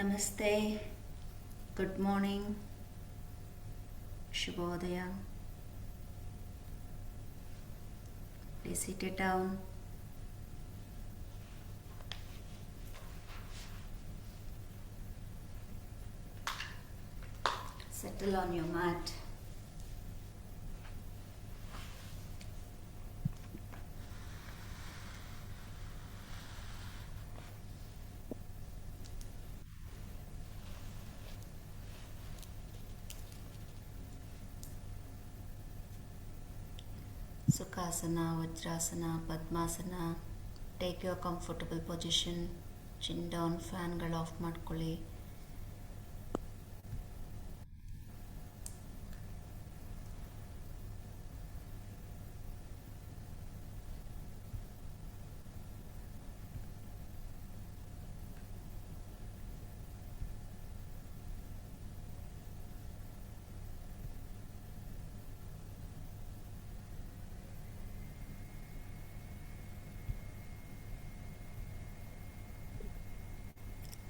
Namaste, good morning, Shubhodaya. Please sit it down. Settle on your mat. Sukhasana, Vajrasana, Padmasana. Take your comfortable position. Chin down, ಫ್ಯಾನ್ಗಳು off ಮಾಡ್ಕೊಳ್ಳಿ.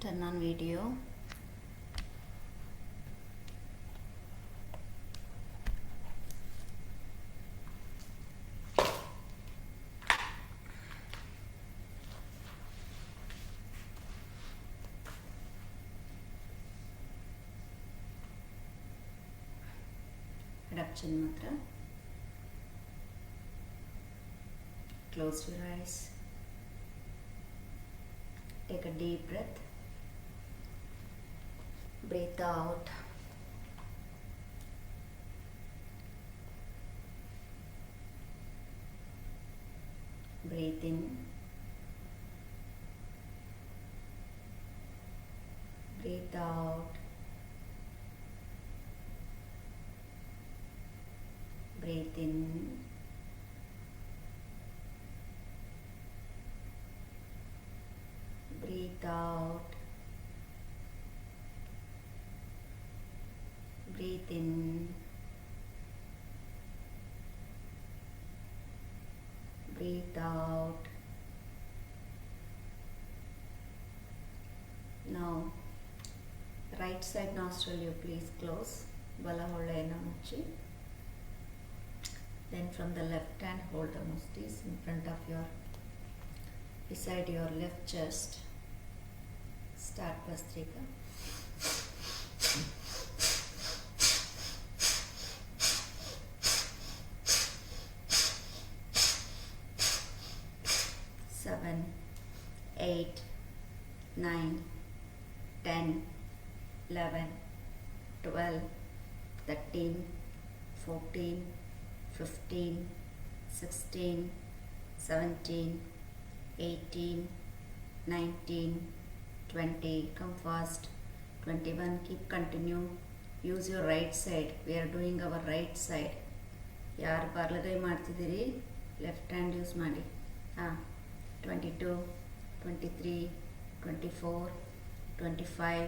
Turn on video. Reduction matra. Close your eyes. Take a deep breath. Breathe out. Breathe in. Breathe out. Breathe in. Breathe out. Breathe in. Breathe out. Now, right side nostril you please close. ಬಲ ಹೊಳ್ಳೆಯನ್ನು ಮುಚ್ಚಿ. Then from the left hand hold the muscles in front of beside your left chest. Start Vastrika. Seven, 8, 9, 10, 11, 12, 13, 14, 15, 16, 17, 18, 19, 20. Come fast. 21. Keep continue. Use your right side. We are doing our right side. ಯಾರು ಬಲಗೈ ಮಾಡ್ತಿದ್ದೀರಿ left hand use ಮಾಡಿ. 22, 23, 24, 25.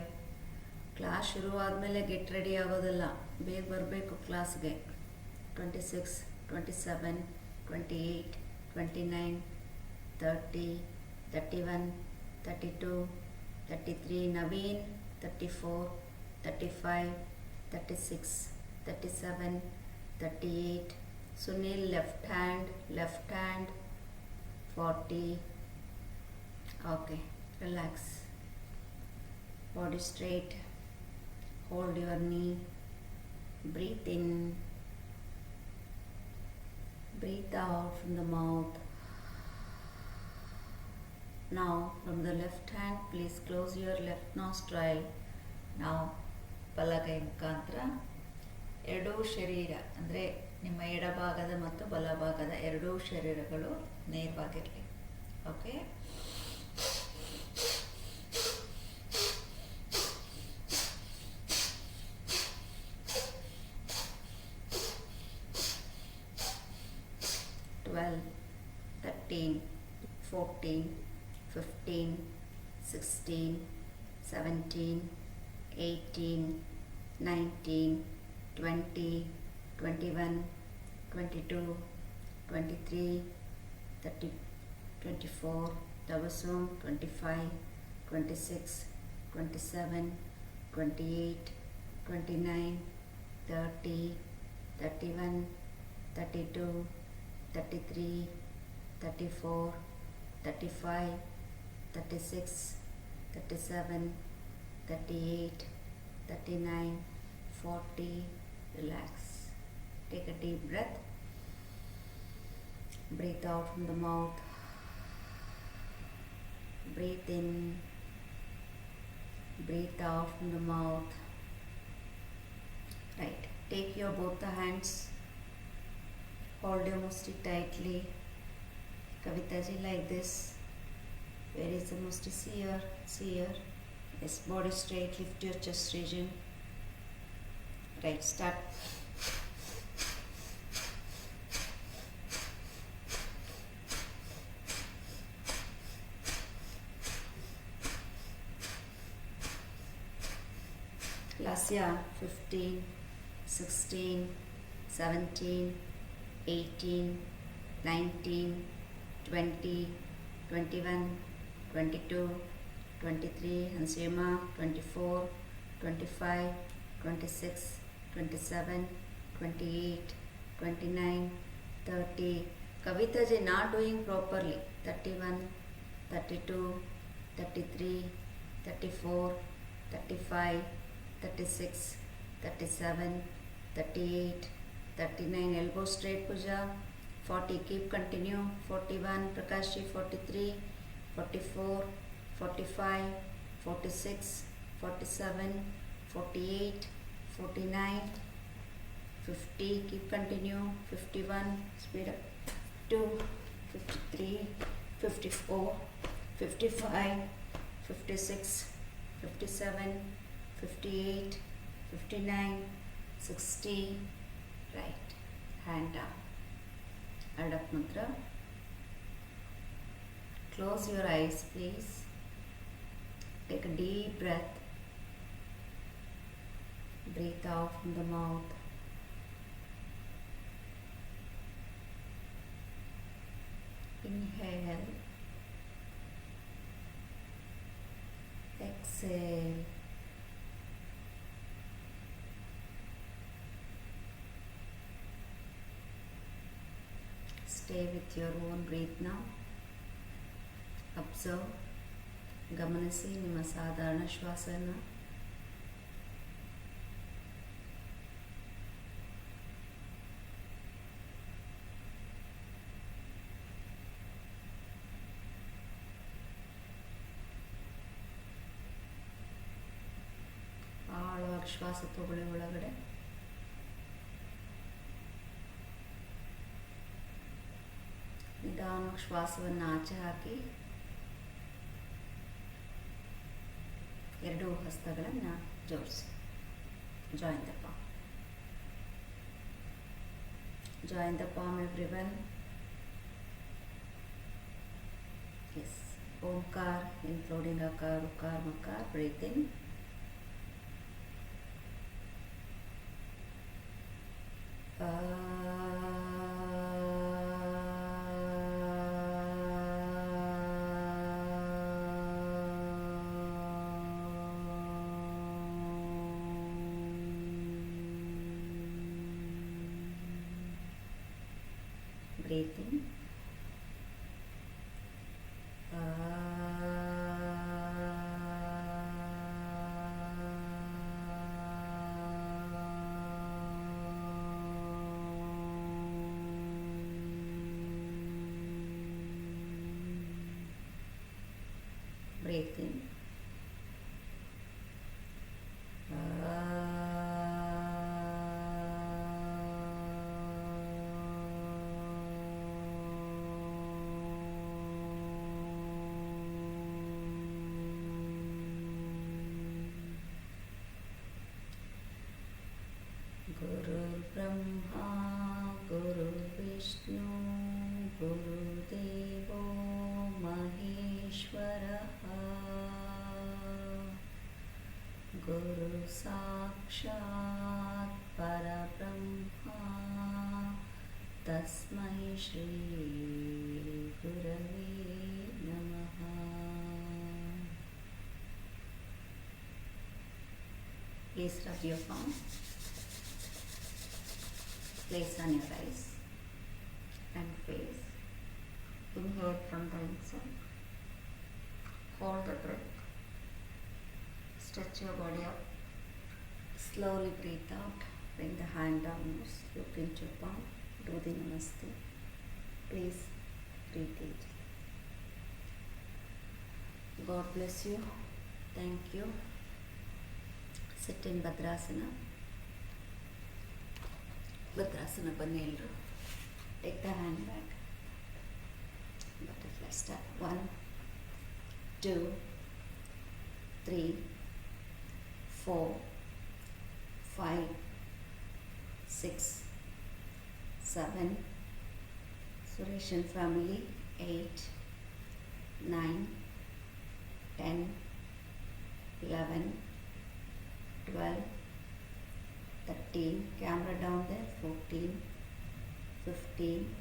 Class ಶುರು ಆದಮೇಲೆ get ready ಆಗೋದಲ್ಲ, ಬೇಗ ಬರಬೇಕು ಕ್ಲಾಸ್ಗೆ. 26, 27, 28, 29, 30, 31, 32, 33. Naveen 34, 35, 36, 37, 38. Sunil left hand 40. Okay, relax. Body straight. Hold your knee. Breathe in. Breathe out from the mouth. Now from the left hand please close your left nostril. Now ಬಲಗೈ ಮುಖಾಂತರ ಎರಡೂ ಶರೀರ ಅಂದರೆ ನಿಮ್ಮ ಎಡಭಾಗದ ಮತ್ತು ಬಲಭಾಗದ ಎರಡೂ ಶರೀರಗಳು ನೇರವಾಗಿರಲಿ. Okay, Twelve, 13, 14, 15, 16, 17, 18, 19, 20, 21, 22, 23, 30, 24, Tavasum 25, 26, 27, 28, 29, 30, 31, 32, 33, 34, 35, 36, 37, 38, 39, 40. Relax. Take a deep breath. Breathe out from the mouth. Breathe in. Breathe out from the mouth. Right. Take your both the hands. Hold your musti tightly. Kavita ji, like this. Where is the musti? See here. See here. Yes. Body straight. Lift your chest region. Right. Start. Lasya, 15, 16, 17, 18, 19, 20, 21, 22, 23, Hansema, 24, 25, 26, 27, 28, 29, 30. Kavita ji not doing properly. 31, 32, 33, 34, 35, 36, 37, 38, 39. Elbow straight puja. 40. Keep continue. 41. Prakash ji, 43, 44, 45, 46, 47, 48, 49, 50. Keep continue. 51. Speed up. 2, 53, 54, 55, 56, 57, 58, 59, 60. Right. Hand down. Adak mudra. Close your eyes, please. Take a deep breath. Breathe out from the mouth. Inhale. Exhale. Stay with your own breath now. Observe. ಗಮನಿಸಿ ನಿಮ್ಮ ಸಾಧಾರಣ ಶ್ವಾಸನ. ಆಳವಾಗಿ ಶ್ವಾಸ ತಗೊಳ್ಳಿ ಒಳಗಡೆ. ನಿಧಾನವಾಗಿ ಶ್ವಾಸವನ್ನು ಆಚೆ ಹಾಕಿ ಎರಡೂ ಹಸ್ತಗಳನ್ನು ಜೋಡಿಸಿ. Join the palm. Join the palm everyone. Yes. ಓಂಕಾರ, ಇನ್ಕ್ಲೂಡಿಂಗ್ ಅಕಾರ, ಉಕಾರ, ಮಕಾರ. Breathe in. Breathe in. Breathe in. Guru Brahma, Guru Vishnu, Guru Devo Maheshwaraha, Guru Sakshat Parabrahma, Tasmai Shri Gurave Namaha. Please rub your palm. Place on your eyes and face. Inhale from the inside. Hold the breath. Stretch your body up. Slowly breathe out. Bring the hand downwards. Look into your palm. Do the namaste. Please breathe easily. God bless you. Thank you. Sit in Bhadrasana. Bhadrasana ಬನ್ನಿ ಎಲ್ಲರೂ. Take the hand back. Butterfly start. 1, 2, 3, 4, 5, 6, 7. Suresh and family. 8, 9, 10, 11, 12, 13, camera down there, 14, 15,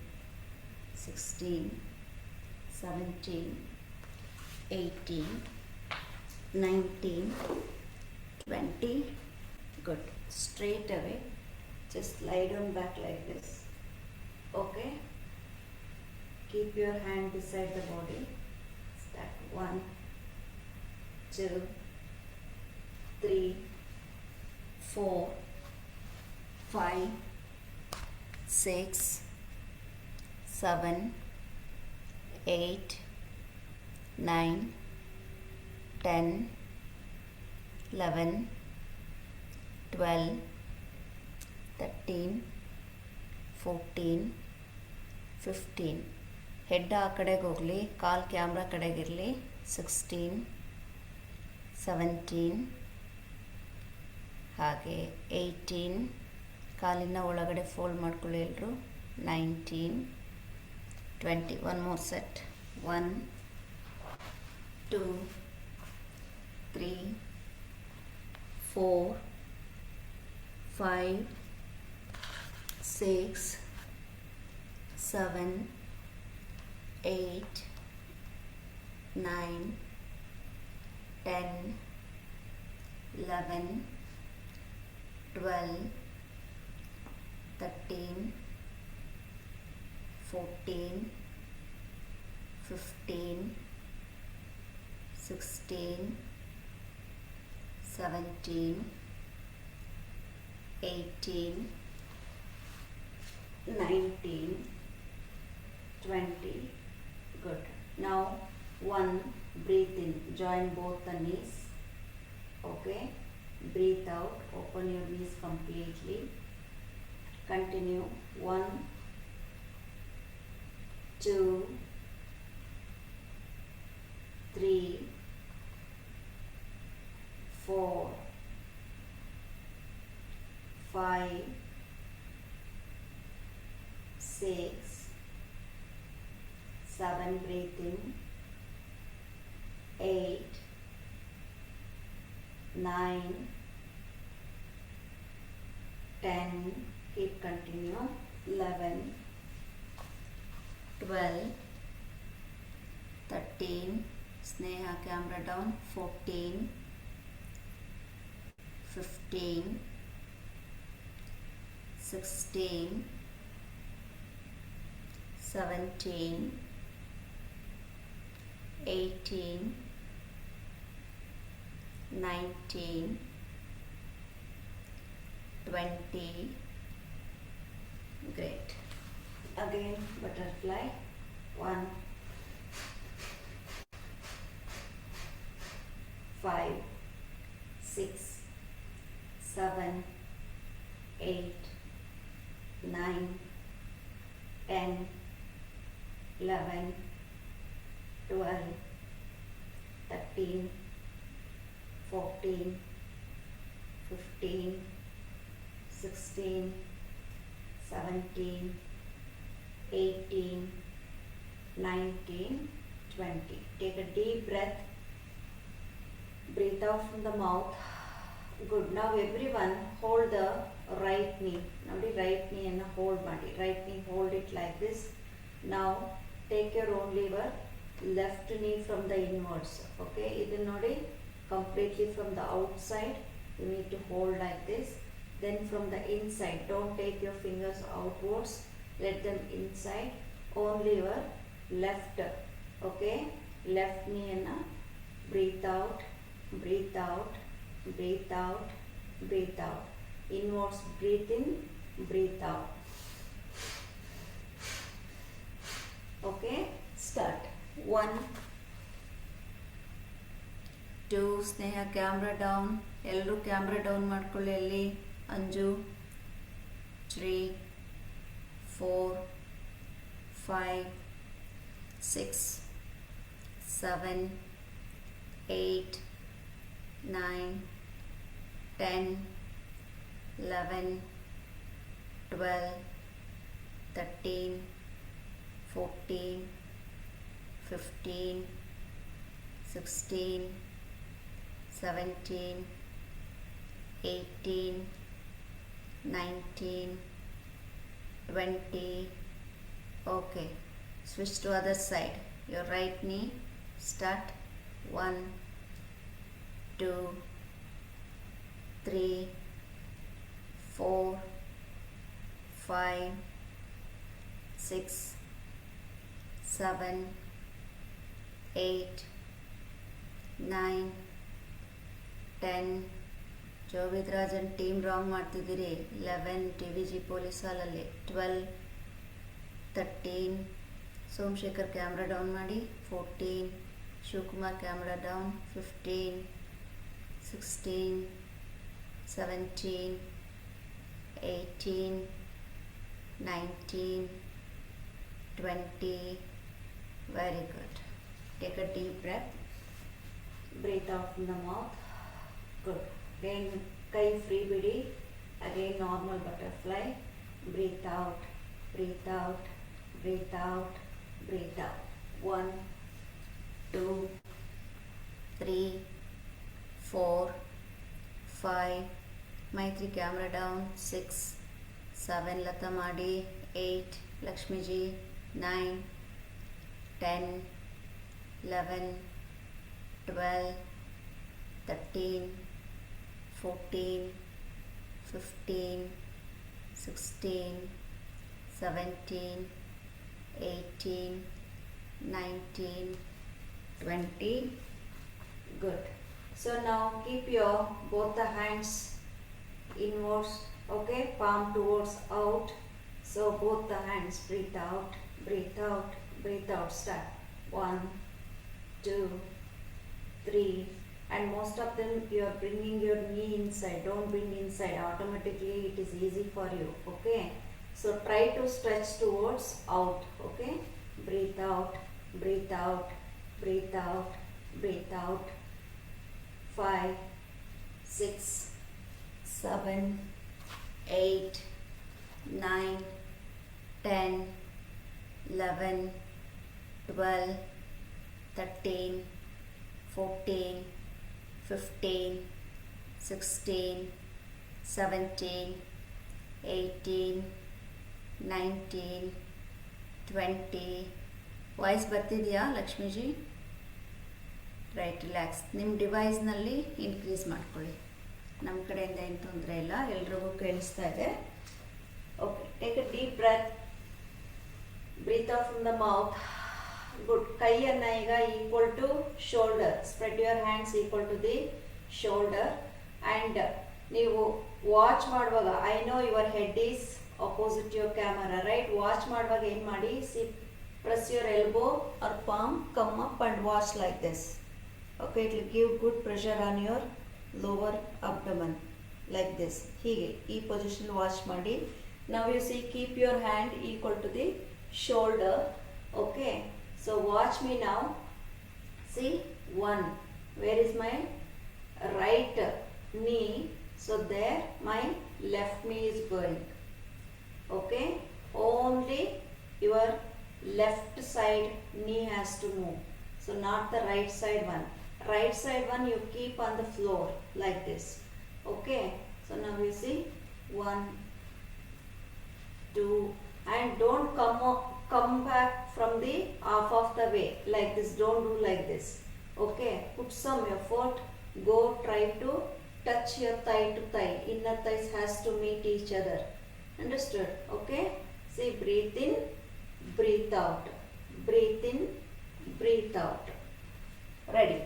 16, 17, 18, 19, 20. Good. Straight away. Just lie down back like this. Okay? Keep your hand beside the body. Start. 1, 2, 3, 4, 5, 6, 7, 8, 9, 10, 11, 12, 13, 14, 15. Head ಆ ಕಡೆಗೆ ಹೋಗಲಿ, ಕಾಲು camera ಕಡೆಗಿರಲಿ. 16, 17, ಹಾಗೆ 18, ಕಾಲಿನ ಒಳಗಡೆ fold ಮಾಡ್ಕೊಳ್ಳಿ ಎಲ್ಲರೂ. 19, 20. One more set. 1, 2, 3, 4, 5, 6, 7, 8, 9, 10, 11, 12, 13, 14, 15, 16, 17, 18, 19, 20. Good. Now 1, breathe in, join both the knees. Okay. Breathe out, open your knees completely. Continue. 1, 2, 3, 4, 5, 6, 7, breathe in. 8, 9, 10, keep continue. 11, 12, 13, Sneha camera down. 14, 15, 16, 17, 18, 19, 20. Great. Again butterfly. 1, 5, 6, 7, 8, 9, 10, 11, 12, 13, 14, 15, 16, 17, 18, 19, 20. Take a deep breath. Breathe out from the mouth. Good. Now everyone hold the right knee. Now the right knee and hold body. Right knee hold it like this. Now take your own lever. Left knee from the inwards. Okay. Idu nodi completely from the outside. you need to hold like this. Then from the inside, don't take your fingers outwards, let them inside, only your left, okay, left knee and breathe out, breathe out, breathe out, breathe out, inwards breathe in, breathe out. Okay, start. 1 2 Sneha camera down, ಎಲ್ಲರೂ camera down ಮಾಡ್ಕೊಳ್ಳಿ. ಅಲ್ಲಿ Anju 3 4 5 6 7 8 9 10 11 12 13 14 15 16 17 18 19 20. Okay, switch to other side. Your right knee, start. 1 2 3 4 5 6 7 8 9 10. ಜೋಗಿದ್ರಾಜನ್ team wrong ಮಾಡ್ತಿದ್ದೀರಿ. 11 T V G police ಹಾಲಲ್ಲಿ. 12 13 Somashekar camera down ಮಾಡಿ. 14 Shivakumar camera down. 15 16 17 18 19 20. Very good. Take a deep breath. Breathe out from the mouth. Good. Again, kai free bidi. Again, normal butterfly. Breathe out, breathe out, breathe out, breathe out. 1 2 3 4 5. Maitri camera down. 6 7 Lata Madi. 8 Lakshmi ji. 9 10 11 12 13 14 15 16 17 18 19 20. Good. So now keep your both the hands inwards, okay, palm towards out. So both the hands, breathe out, breathe out, breathe out. Start. 1 2 3. And most of them you are bringing your knee inside. Don't bring inside, automatically it is easy for you. Okay, so try to stretch towards out. Okay, breathe out, breathe out, breathe out, breathe out. 5 6 7 8 9 10 11 12 13 14 15 16 17 18 19 20. Voice ಬರ್ತಿದೆಯಾ Lakshmiji? Right, relax. ನಿಮ್ಮ ಡಿವೈಸ್ನಲ್ಲಿ increase ಮಾಡ್ಕೊಳ್ಳಿ. ನಮ್ಮ ಕಡೆಯಿಂದ ಏನು ತೊಂದರೆ ಇಲ್ಲ, ಎಲ್ರಿಗೂ ಕೇಳಿಸ್ತಾ ಇದೆ. Okay, take a deep breath. Breathe out from the mouth. Good. ಕೈಯನ್ನು ಈಗ equal to shoulder, spread your hands equal to the shoulder. And ನೀವು ವಾಚ್ ಮಾಡುವಾಗ, I know your head is opposite your camera, right? Watch ಮಾಡುವಾಗ ಏನು ಮಾಡಿ, press your elbow or palm, come up and watch like this. Okay, it will give good pressure on your lower abdomen like this. ಹೀಗೆ ಈ position watch ಮಾಡಿ. Now you see, keep your hand equal to the shoulder. Okay, so watch me now. See, 1. Where is my right knee? So there my left knee is going. Okay, only your left side knee has to move, so not the right side one. Right side one you keep on the floor like this. Okay, so now you see 1 2, and don't come back from the half of the way like this. Don't do like this. Okay, put some effort, go try to touch your thigh to thigh. Inner thighs has to meet each other. Understood? Okay? See, breathe in, breathe out. Breathe in, breathe out. Ready?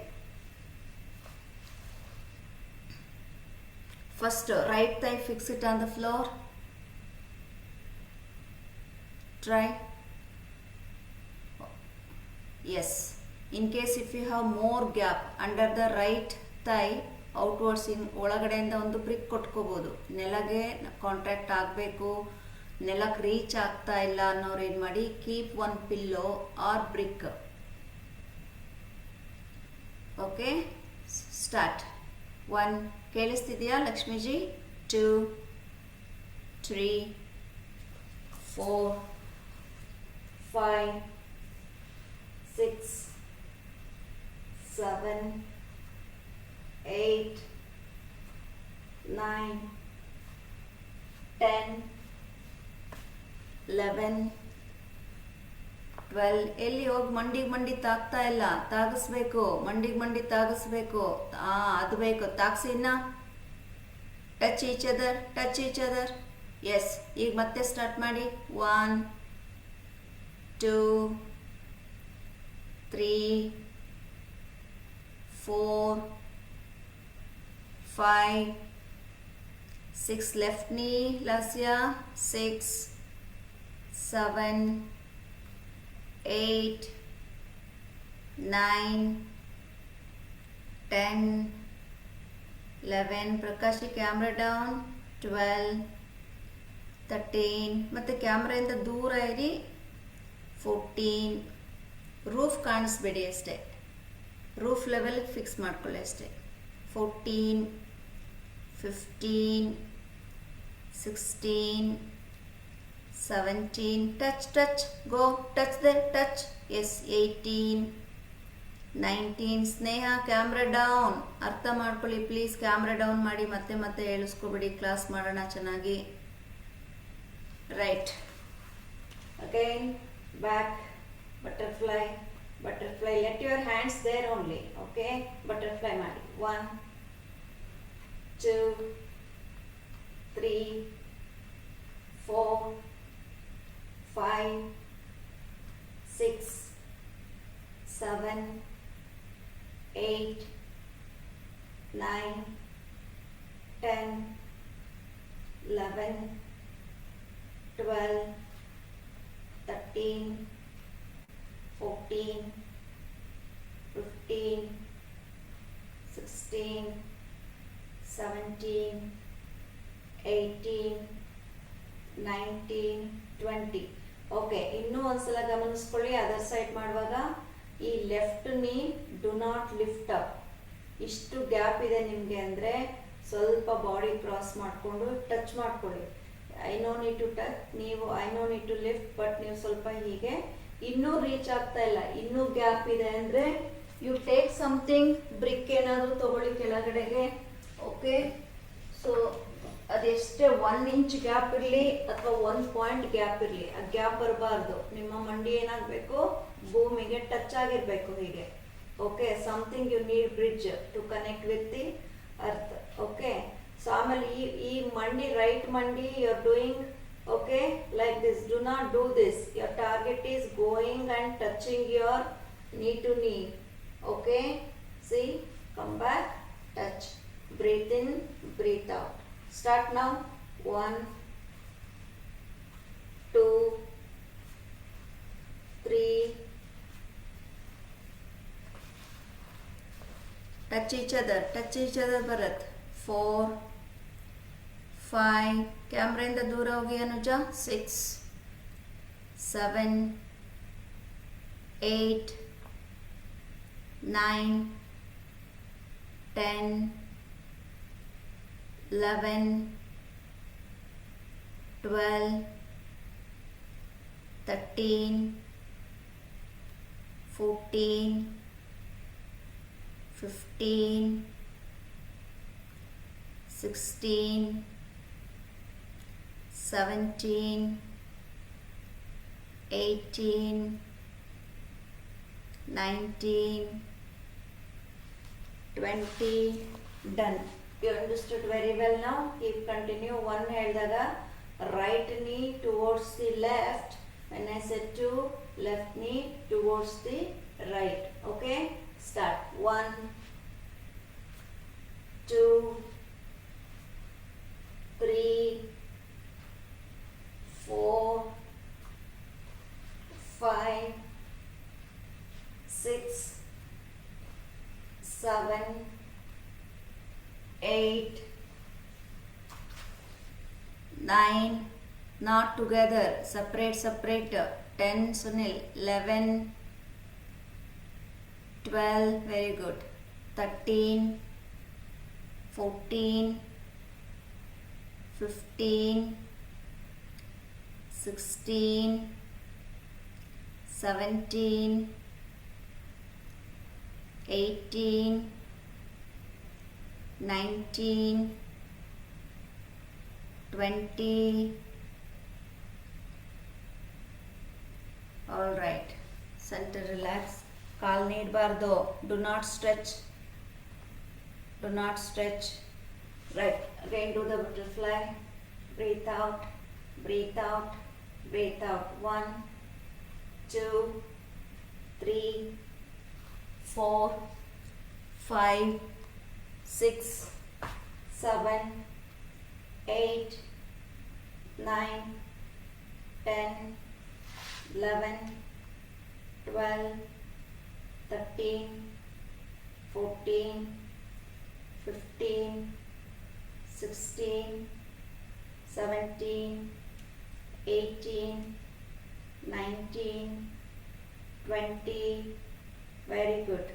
First, right thigh, fix it on the floor. Try. Yes. In case if you have more gap under the right thigh, outwards ಒಳಗಡೆಯಿಂದ ಒಂದು BRIC ಕೊಟ್ಕೋಬೋದು. ನೆಲಗೆ contact ಆಗಬೇಕು, ನೆಲಕ್ಕೆ reach ಆಗ್ತಾ ಇಲ್ಲ ಅನ್ನೋರು ಏನು ಮಾಡಿ, keep one pillow or brick. Okay, start. 1, ಕೇಳಿಸ್ತಿದೆಯಾ ಲಕ್ಷ್ಮೀಜಿ? 2, 3, 4, 5, 6, 7, 8, 9, 10, 11, 12. ಎಲ್ಲಿ ಹೋಗಿ ಮಂಡಿ ತಾಗ್ತಾ ಇಲ್ಲ, ತಾಗಿಸ್ಬೇಕು, ಮಂಡಿ ತಾಗಿಸ್ಬೇಕು. ಅದು ಬೇಕು, ತಾಗಿಸಿ. ಇನ್ನ ಟಚ್ ಈಚ್ ಅದರ್. ಎಸ್, ಈಗ ಮತ್ತೆ ಸ್ಟಾರ್ಟ್ ಮಾಡಿ. 1, 2, 3, 4, 5, 6. Left knee, Lasya. 6, 7, 8, 9, 10, 11. Prakashi, camera down. 12, 13. ಮತ್ತೆ ಕ್ಯಾಮ್ರಾಯಿಂದ ದೂರ ಇರಿ. 14. ರೂಫ್ ಕಾಣಿಸ್ಬೇಡಿ ಅಷ್ಟೇ, ರೂಫ್ ಲೆವೆಲ್ ಫಿಕ್ಸ್ ಮಾಡ್ಕೊಳ್ಳಿ ಅಷ್ಟೇ. 14, 15, 16, 17. Touch, go, touch there, touch. Yes, 18, 19. Sneha, camera down. ಅರ್ಥ ಮಾಡ್ಕೊಳ್ಳಿ ಪ್ಲೀಸ್, ಕ್ಯಾಮ್ರಾ ಡೌನ್ ಮಾಡಿ. ಮತ್ತೆ ಹೇಳಿಸ್ಕೊಬಿಡಿ, ಕ್ಲಾಸ್ ಮಾಡೋಣ ಚೆನ್ನಾಗಿ. Right, again back, butterfly. Let your hands there only. Okay, butterfly ಮಾಡಿ. 1, 2, 3, 4, 5, 6, 7, 8, 9, 10, 11, 12, 13, 14, 15, 16, 17, 18, 19, 20. ಓಕೆ, ಇನ್ನೂ ಒಂದ್ಸಲ ಗಮನಿಸ್ಕೊಳ್ಳಿ. ಅದರ್ ಸೈಡ್ ಮಾಡುವಾಗ ಈ left knee do not lift up. ಇಷ್ಟು ಗ್ಯಾಪ್ ಇದೆ ನಿಮಗೆ ಅಂದರೆ ಸ್ವಲ್ಪ ಬಾಡಿ ಕ್ರಾಸ್ ಮಾಡಿಕೊಂಡು ಟಚ್ ಮಾಡ್ಕೊಳ್ಳಿ. I no need to touch, ನೀವು I no need to lift, but ನೀವು ಸ್ವಲ್ಪ ಹೀಗೆ. ಇನ್ನೂ ರೀಚ್ ಆಗ್ತಾ ಇಲ್ಲ, ಇನ್ನೂ ಗ್ಯಾಪ್ ಇದೆ ಅಂದರೆ ಯು ಟೇಕ್ ಸಮಥಿಂಗ್, ಬ್ರಿಕ್ ಏನಾದರೂ ತಗೊಳ್ಳಿ ಕೆಳಗಡೆಗೆ. ಓಕೆ, ಸೊ ಅದೆಷ್ಟೇ 1 ಇಂಚ್ ಗ್ಯಾಪ್ ಇರಲಿ ಅಥವಾ 1 ಪಾಯಿಂಟ್ ಗ್ಯಾಪ್ ಇರಲಿ, ಆ ಗ್ಯಾಪ್ ಬರಬಾರ್ದು. ನಿಮ್ಮ ಮಂಡಿ ಏನಾಗಬೇಕು, ಭೂಮಿಗೆ ಟಚ್ ಆಗಿರಬೇಕು ಹೀಗೆ. Okay, something you need bridge to connect with the earth. Okay, so ಆಮೇಲೆ ಈ ಮಂಡಿ, ರೈಟ್ ಮಂಡಿ you are doing. Okay, like this. Do not do this. Your target is going and touching your knee to knee. Okay, see, come back, touch, breathe in, breathe out. Start now. 1, 2, 3. Touch each other, Bharat. 4, 5. ಕ್ಯಾಮ್ರಾಯಿಂದ ದೂರ ಹೋಗಿ Anuja. 6, 7, 8, 9, 10, 11, 12, 13, 14, 15, 16, 17, 18, 19, 20. Done. You understood very well now. Keep continue. One ಹೇಳಿದಾಗ right knee towards the left. When I said two, left knee towards the right. Okay? Start. 1, 2, 3, 4, 5, 6, 7, 8, 9, not together, separate, 10, Sunil, 11, 12, very good, 13, 14, 15, 16, 17, 18, 19, 20. All right. Center relax. Kaal needbardo. Do not stretch. Do not stretch. Right. Again do the butterfly. Breathe out. Breathe out. Breathe out. 1, 2, 3, 4, 5, 6, 7, 8, 9, 10, 11, 12, 13, 14, 15, 16, 17, 18, 19, 20. Very good.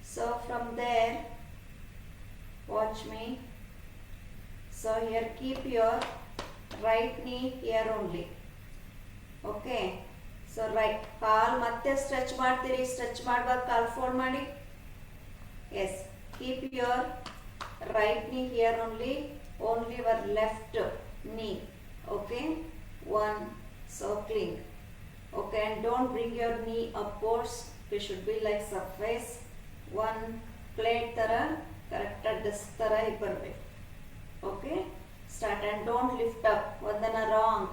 So from there, watch me. So here keep your right knee here only. Okay. So right. Kaal ಮತ್ತೆ stretch ಮಾಡ್ತೀರಿ. Stretch ಮಾಡುವಾಗ ಕಾಲ್ fold ಮಾಡಿ. Yes. Keep your right knee here only. Only your left knee. Okay. 1. Circling. Okay. And don't bring your knee upwards. It should be like surface. 1 plate ತರ correct disc ತರ ಬರಬೇಕು. Okay, start and don't lift up. Vandana wrong.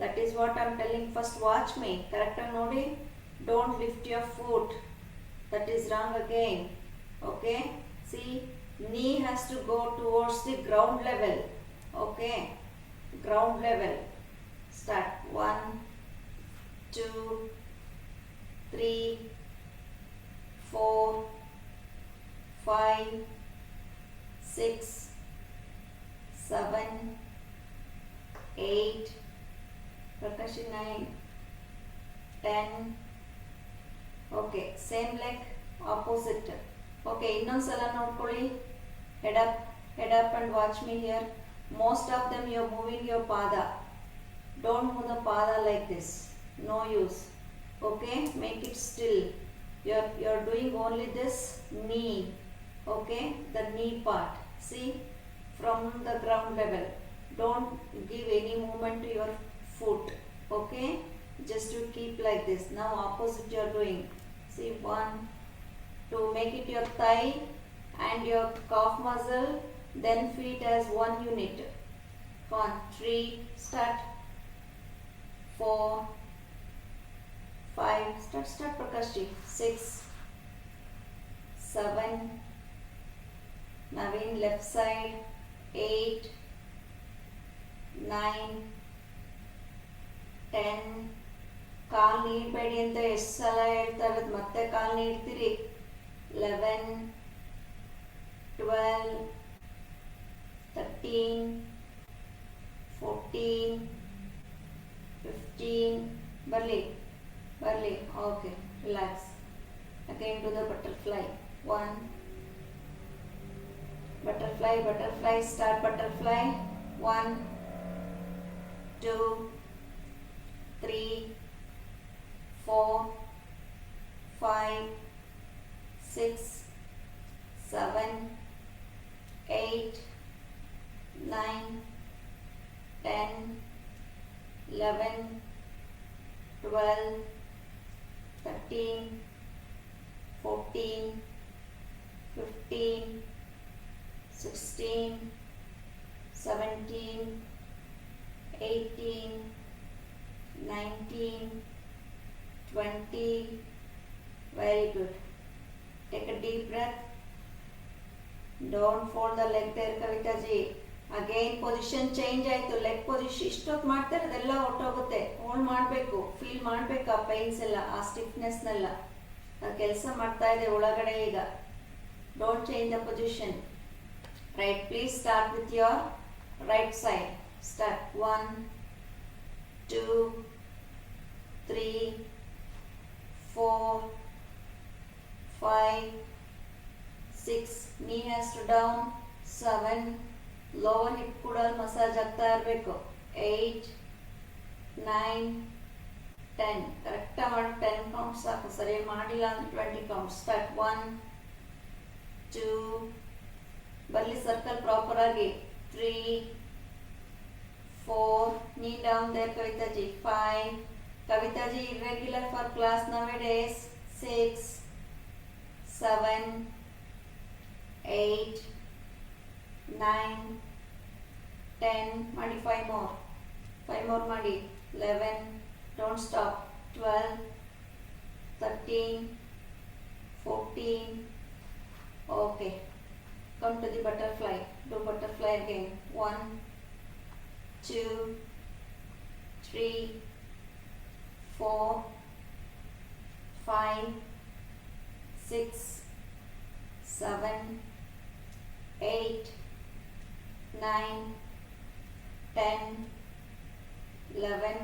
That is what I am telling. First watch me. Correct nodi. Don't lift your foot. That is wrong again. Okay. See, knee has to go towards the ground level. Okay. Ground level. Start. 1, 2, 3, 4, 5, 6, 7, 8, Prakashi 9, 10. Okay, same leg, opposite. Okay, ಇನ್ನೊಂದ್ಸಲ ನೋಡ್ಕೊಳ್ಳಿ. Head up and watch me here. Most of them you are moving your pada. Don't move the pada like this. No use. Okay, make it still. You are doing only this knee. Okay, the knee part. See, from the ground level. Don't give any movement to your foot. Okay, just you keep like this. Now opposite you are doing. See, 1, to make it your thigh and your calf muscle, then feet as one unit. Come on, 3, start. 4, 5, start Prakashji. 6, 7, Naveen left side. 8, 9, 10. ಕಾಲ್ ನೀಡಬೇಡಿ ಅಂತ ಎಷ್ಟು ಸಲ ಹೇಳ್ತಾ ಇರೋದು, ಮತ್ತೆ ಕಾಲ್ ನೀಡ್ತೀರಿ. 11, 12, 13, 14, 15. ಬರಲಿ. Okay, relax. Again do the butterfly. 1, butterfly, start butterfly. 1, 2, 3, 4, 5, 6, 7, 8, 9, 10, 11, 12, 13, 14, 15, 16, 17, 18, 19, 20. Very good. Take a deep breath. Don't fold the leg there, Kavita ji. Again position change ಆಯಿತು. Leg position ಇಷ್ಟೊತ್ತು ಮಾಡ್ತಾರೆ ಅದೆಲ್ಲ ಹೊಟ್ಟೋಗುತ್ತೆ. ಹೋಲ್ಡ್ ಮಾಡಬೇಕು, ಫೀಲ್ ಮಾಡಬೇಕು ಆ ಪೈನ್ಸ್ ಎಲ್ಲ, ಆ ಸ್ಟಿಫ್ನೆಸ್ನೆಲ್ಲ. ಅದು ಕೆಲಸ ಮಾಡ್ತಾ ಇದೆ ಒಳಗಡೆ ಈಗ. Don't change the position. Right, please start with your right side. Start 1, 2, 3, 4, 5, 6. knee has to down. 7. lower hip ಕೂಡ ಮಸಾಜ್ ಆಗ್ತಾ ಇರಬೇಕು. 8, 9, 10. ಕರೆಕ್ಟಾಗಿ ಮಾಡಿ 10 ಕೌಂಟ್ ಸಾಕು. ಸರಿ ಮಾಡಿಲ್ಲ ಅಂದ್ರೆ 20 ಕೌಂಟ್. ಸ್ಟಾರ್ಟ್ 1, 2. ಬರಲಿ ಸರ್ಕಲ್ ಪ್ರಾಪರ್ ಆಗಿ. 3, 4. knee down there, ಕವಿತಾಜಿ. 5. ಕವಿತಾಜಿ irregular for class nowadays. 6, 7, 8, 9, 10. ಮಾಡಿ 5 more. 5 more ಮಾಡಿ. 11. Don't stop. 12, 13, 14. Okay. Come to the butterfly. Do butterfly again. 1, 2, 3, 4, 5, 6, 7, 8, 9, 10, 11,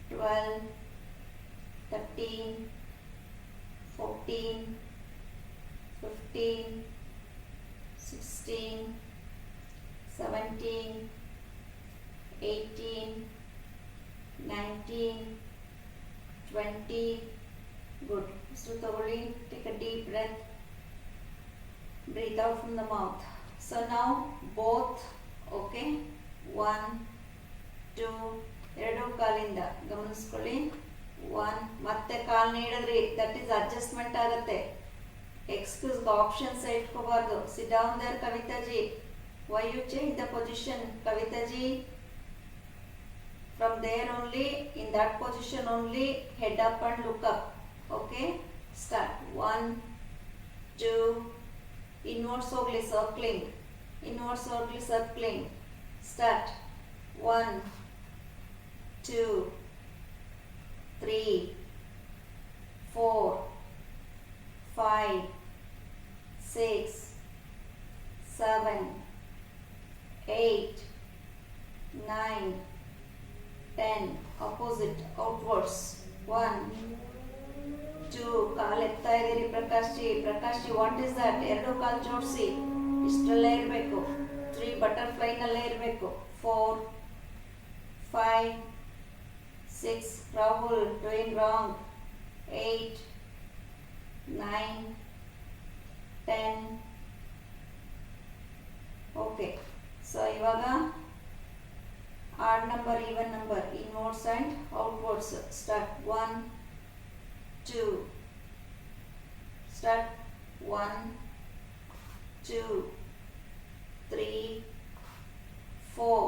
12, 13, 14, 15, 16, 17, 18, 19, 20. Good. So thoroughly take a deep breath. Breathe out from the mouth. So now both. Okay. 1, 2. ಎರಡು ಕಾಲಿಂದ ಗಮನಿಸ್ಕೊಳ್ಳಿ. 1. ಮತ್ತೆ ಕಾಲು ನೀಡಿದ್ರಿ, that is adjustment ಆಗುತ್ತೆ. Excuse options ಇಟ್ಕೋಬಾರ್ದು. Sit down there, Kavitaji. Why you change the position, Kavitaji? From there only, in that position only, head up and look up. Okay. Start. 1, 2. Inwards ಹೋಗ್ಲಿ, circling. Inwards ಹೋಗ್ಲಿ, circling. Start. 1, 2, 3, 4, 5, 6, 7, 8, 9, 10. Opposite, outwards. 1, 2. ಕಾಲು ಎತ್ತಾ ಇದ್ದೀರಿ Prakash G. Prakash G, what is that? ಎರಡು ಕಾಲು ಜೋಡಿಸಿ, ಇಷ್ಟರಲ್ಲೇ ಇರಬೇಕು. 3 ಬಟರ್ಫ್ಲೈನಲ್ಲೇ ಇರಬೇಕು. 4, 5, 6. Rahul, doing wrong. 8, 9, 10. Okay. So ಇವಾಗ odd number, even number, inwards and outwards. Start. 1, 2. Start. 1, 2, 3, 4,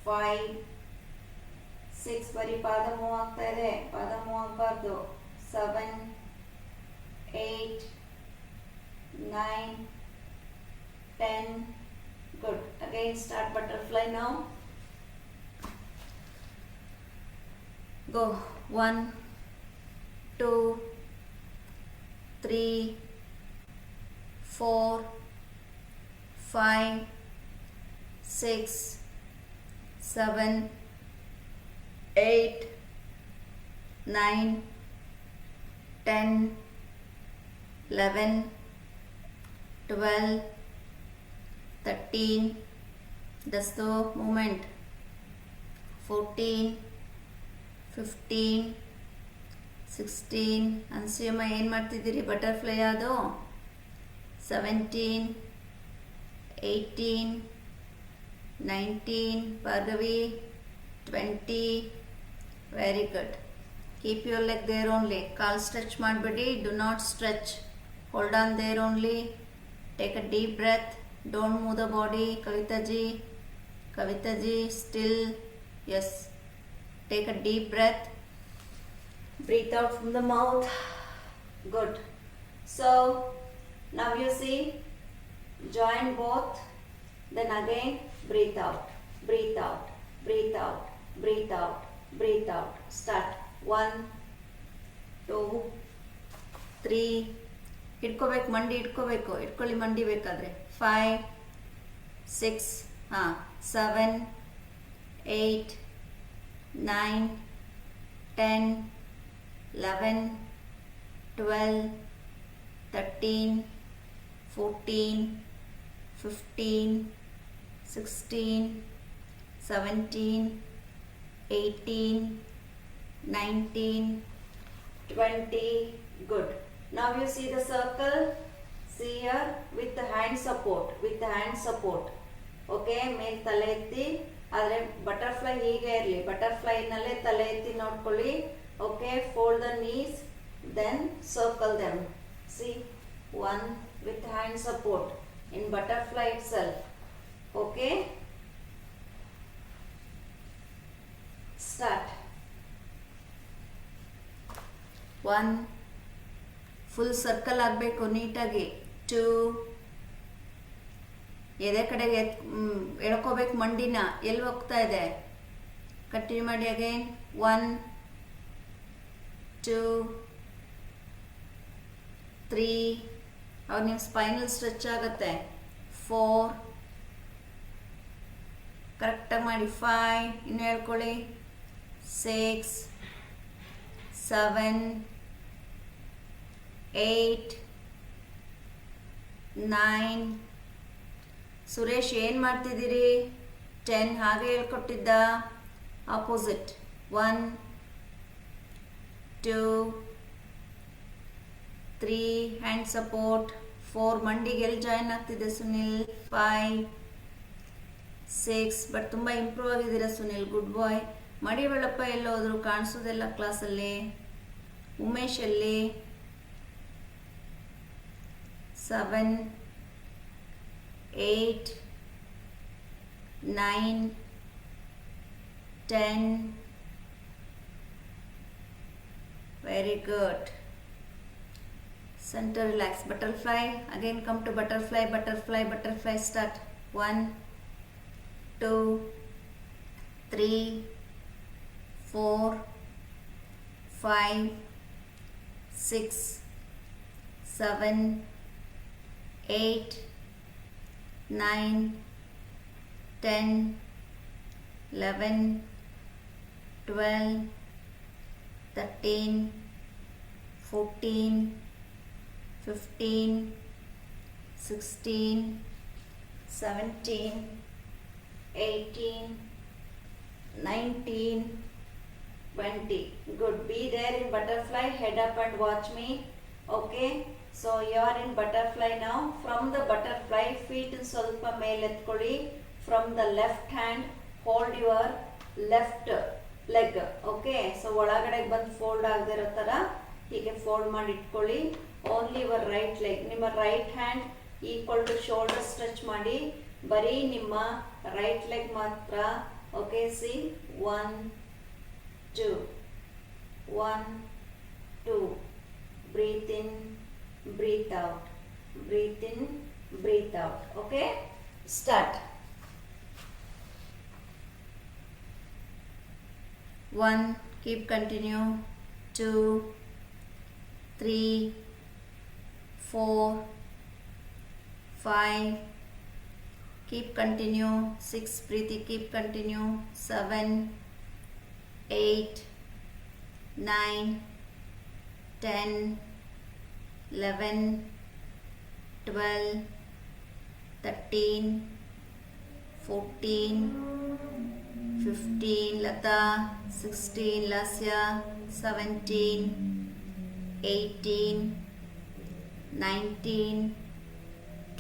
5, 6. ಬರೀ ಪಾದ ಮೂವ್ ಆಗ್ತಾ ಇದೆ, ಪಾದ ಮೂವ್ ಆಗಬಾರ್ದು. 7, 8, 9, 10. Good. Again start butterfly now. Go. 1, 2, 3, 4, 5, 6, 7, 8, 9, 10, 11, 12, 13. That's the movement. 14, 15, 16. ಅನ್ಸಿಯಮ್ಮ ಏನು ಮಾಡ್ತಿದ್ದೀರಿ? ಬಟರ್ಫ್ಲೈ ಅದು. 17, 18, 19. Bhargavi, 20. Very good. Keep your leg there only. ಕಾಲ್ ಸ್ಟ್ರೆಚ್ ಮಾಡಬೇಡಿ. Do not stretch. Hold on there only. Take a deep breath. Don't move the body. Kavita ji, still. Yes. Take a deep breath. Breathe out from the mouth. Good. So, now you see, join both. Then again, breathe out, breathe out, breathe out, breathe out, breathe out. Start. 1, 2, 3. ಇಟ್ಕೋಬೇಕು, ಮಂಡಿ ಇಟ್ಕೋಬೇಕು, ಇಟ್ಕೊಳ್ಳಿ ಮಂಡಿ ಬೇಕಾದರೆ. 5, 6, 7, 8, 9, 10, 11, 12, 13, 14, 15, 16, 17, 18, 19, 20. Good. Now you see the circle. See here with the hand support. Okay, ಮೇಲೆ ತಲೆ ಎತ್ತಿ. ಆದರೆ ಬಟರ್ಫ್ಲೈ ಹೀಗೆ ಇರಲಿ, ಬಟರ್ಫ್ಲೈನಲ್ಲೇ ತಲೆ ಎತ್ತಿ ನೋಡ್ಕೊಳ್ಳಿ. Okay, fold the knees, then circle them. See, 1 with hand support in butterfly itself. Okay, start. 1, full circle ಆಗಬೇಕು ನೀಟಾಗಿ. 2, ಎದೆ ಕಡೆಗೆ ಎಳ್ಕೋಬೇಕು ಮಂಡಿನ. ಎಲ್ಲಿ ಹೋಗ್ತಾ ಇದೆ? ಕಂಟಿನ್ಯೂ ಮಾಡಿ ಅಗೇನ್. 1, 2, 3. ಅವಾಗ ನಿಮ್ಮ ಸ್ಪೈನಲ್ ಸ್ಟ್ರೆಚ್ ಆಗುತ್ತೆ. 4, ಕರೆಕ್ಟಾಗಿ ಮಾಡಿ. 5, ಇನ್ನು ಹೇಳ್ಕೊಳ್ಳಿ. 6, 7, 8, 9. ಸುರೇಶ್ ಏನು ಮಾಡ್ತಿದ್ದೀರಿ? 10 ಹಾಗೆ ಹೇಳ್ಕೊಟ್ಟಿದ್ದ. ಆಪೋಸಿಟ್. 1, 2, 3 hand support. 4 ಮಂಡಿಗೆ ಎಲ್ಲಿ ಜಾಯಿನ್ ಆಗ್ತಿದೆ ಸುನಿಲ್? 5, 6. ಬಟ್ ತುಂಬ ಇಂಪ್ರೂವ್ ಆಗಿದ್ದೀರಾ ಸುನಿಲ್, ಗುಡ್ ಬಾಯ್. ಮಡಿವಳಪ್ಪ ಎಲ್ಲೋದ್ರು? ಕಾಣಿಸೋದೆಲ್ಲ ಕ್ಲಾಸಲ್ಲಿ. ಉಮೇಶ್ ಅಲ್ಲಿ? 7, 8, 9, 10. Very good. Center relax. Butterfly. Again come to butterfly, butterfly, butterfly. Start. 1, 2, 3, 4, 5, 6, 7, 8, 9, 10, 11, 12, 13, 14, 15, 16, 17, 18, 19, 20. Good. Be there in butterfly. Head up and watch me. Okay. So you are in butterfly now. From the butterfly, feet ಸ್ವಲ್ಪ ಮೇಲೆ ಎತ್ಕೊಳ್ಳಿ. From the left hand, hold your left leg. Okay. So ಒಳಗಡೆ ಬಂದು fold ಆಗದಿರೋ ಥರ ಹೀಗೆ fold ಮಾಡಿ ಇಟ್ಕೊಳ್ಳಿ. Only your right leg. ನಿಮ್ಮ right hand equal to shoulder stretch ಮಾಡಿ. ಬರೀ ನಿಮ್ಮ ರೈಟ್ ಲೆಗ್ ಮಾತ್ರ. Okay, see 1, 2, 1, 2. Breathe in, breathe out, breathe in, breathe out. Okay, start. 1, keep continue. 2, 3, 4, 5, keep continue. 6, Preeti, keep continue. 7, 8, 9, 10, 11, 12, 13, 14, 15, Lata, 16, Lasya, 17, 18, 19,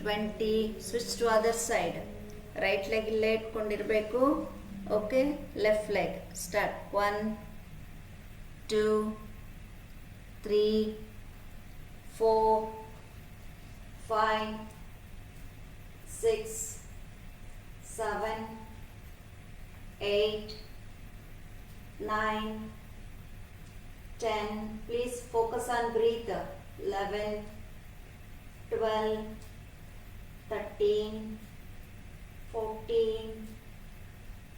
20. Switch to other side. Right leg ಇಲ್ಲೇ ಇಟ್ಕೊಂಡಿರಬೇಕು. Okay, left leg. Start. 1, 2, 3, 4, 5, 6, 7, 8, 9, 10. Please focus on breathe. 11, 12, 13, 14,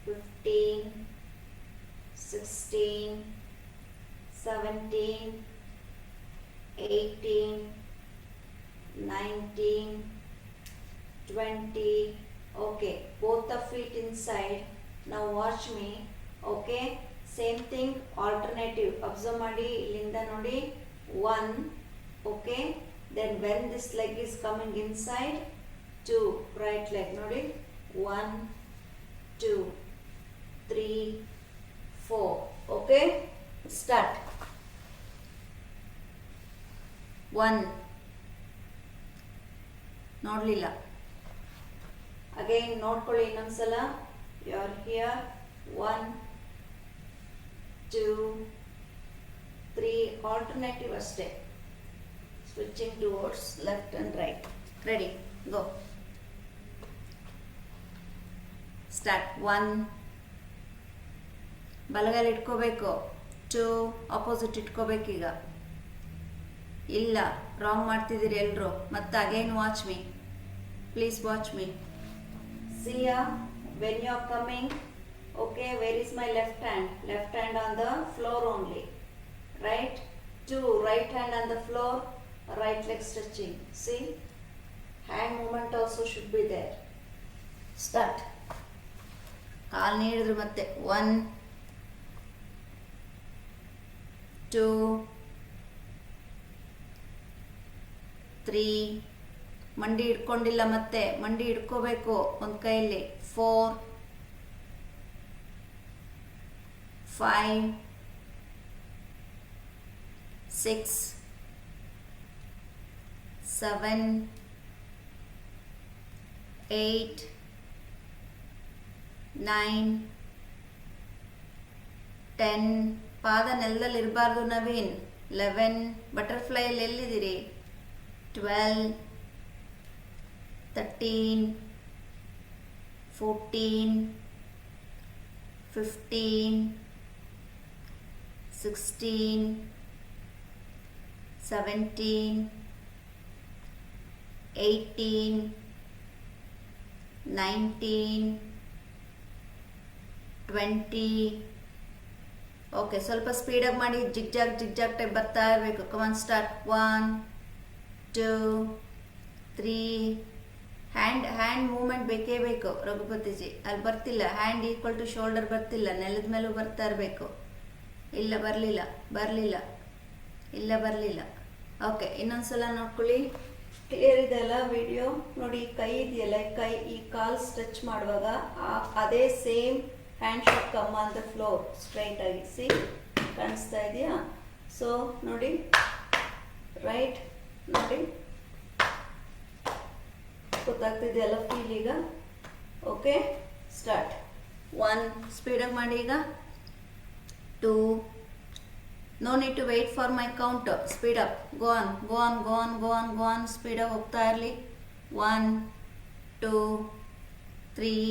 15, 16, 17, 18, 19, 20. Okay, both the feet inside. Now watch me. Okay, same thing, alternative. Observe ಮಾಡಿ ಇಲ್ಲಿಂದ ನೋಡಿ 1. Okay, then when this leg is coming inside, 2. Right leg ನೋಡಿ 1, 2, 3, 4. Okay, start. 1. ನೋಡಲಿಲ್ಲ. Again ನೋಡ್ಕೊಳ್ಳಿ ಇನ್ನೊಂದ್ಸಲ. You are here. 1, 2, 3. Alternative ಅಷ್ಟೇ. Switching towards left and right. Ready, go. Start. 1. ಬಲಗೈಲಿ ಇಟ್ಕೋಬೇಕು. 2. ಆಪೋಸಿಟ್ ಇಟ್ಕೋಬೇಕೀಗ. ಇಲ್ಲ, ರಾಂಗ್ ಮಾಡ್ತಿದ್ದೀರಿ ಎಲ್ಲರೂ. ಮತ್ತೆ again watch me. Please watch me. See ya, when you are coming, okay, where is my left hand? Left hand on the floor only, right? 2, right hand on the floor, right leg stretching. See, hand movement also should be there. Start. ಕಾಲ್ ನೀಡಿದ್ರು ಮತ್ತೆ. 1, 2, 3. ಮಂಡಿ ಇಟ್ಕೊಂಡಿಲ್ಲ, ಮತ್ತೆ ಮಂಡಿ ಇಟ್ಕೋಬೇಕು ಒಂದು ಕೈಯಲ್ಲಿ. 4, 5, 6, 7, 8, 9, 10. ಪಾದ ನೆಲದಲ್ಲಿ ಇರಬಾರ್ದು ನವೀನ್. 11. ಬಟರ್ಫ್ಲೈಯಲ್ಲಿ ಎಲ್ಲಿದ್ದೀರಿ? 12, 13, 14, 15, 16, 17, 18, 19, 20. ಓಕೆ, ಸ್ವಲ್ಪ ಸ್ಪೀಡಾಗಿ ಮಾಡಿ. ಜಿಗ್ಜಾಗ್ ಜಿಗ್ಜಾಗ್ ಟೈಪ್ ಬರ್ತಾ ಇರಬೇಕು. ಕಮಾನ್, ಸ್ಟಾರ್ಟ್. 1, 2, 3. ಹ್ಯಾಂಡ್ ಮೂವ್ಮೆಂಟ್ ಬೇಕೇ ಬೇಕು ರಘುಪತಿಜಿ. ಅಲ್ಲಿ ಬರ್ತಿಲ್ಲ. ಹ್ಯಾಂಡ್ ಈಕ್ವಲ್ ಟು ಶೋಲ್ಡರ್ ಬರ್ತಿಲ್ಲ. ನೆಲದ ಮೇಲೂ ಬರ್ತಾ ಇರಬೇಕು. ಇಲ್ಲ, ಬರಲಿಲ್ಲ. ಓಕೆ, ಇನ್ನೊಂದ್ಸಲ ನೋಡ್ಕೊಳ್ಳಿ. ಕ್ಲಿಯರ್ ಇದೆಯಲ್ಲ ವಿಡಿಯೋ? ನೋಡಿ, ಕೈ ಇದೆಯಲ್ಲ, ಈ ಕಾಲ್ ಸ್ಟ್ರೆಚ್ ಮಾಡುವಾಗ ಅದೇ same hand should come on the floor straight ಆಗಿ. ಸಿ, ಕಾಣಿಸ್ತಾ ಇದೆಯಾ? ಸೊ ನೋಡಿ, ರೈಟ್ ನೋಡಿ, ಗೊತ್ತಾಗ್ತಿದೆಯಲ್ಲ ಫೀಲ್ ಈಗ? Okay, start. 1. ಸ್ಪೀಡಾಗಿ ಮಾಡಿ ಈಗ. 2. No need to wait for my count. Speed up. Go on. ಸ್ಪೀಡಾಗಿ ಹೋಗ್ತಾ ಇರಲಿ. 1, 2, 3,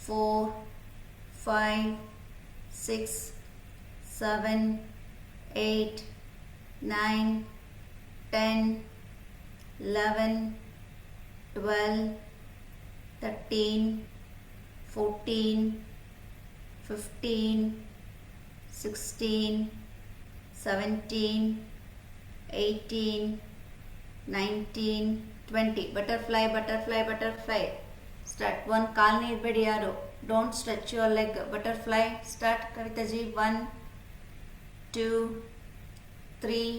4, 5, 6, 7, 8, 9, 10, 11, 12, 13, 14, 15, 16, 17, 18, 19, 20. Butterfly. Start. 1. ಕಾಲ್ ನೀಡಬೇಡಿ ಯಾರು. Don't stretch your leg. Butterfly. Start Kavitaji. 1, 2, 3,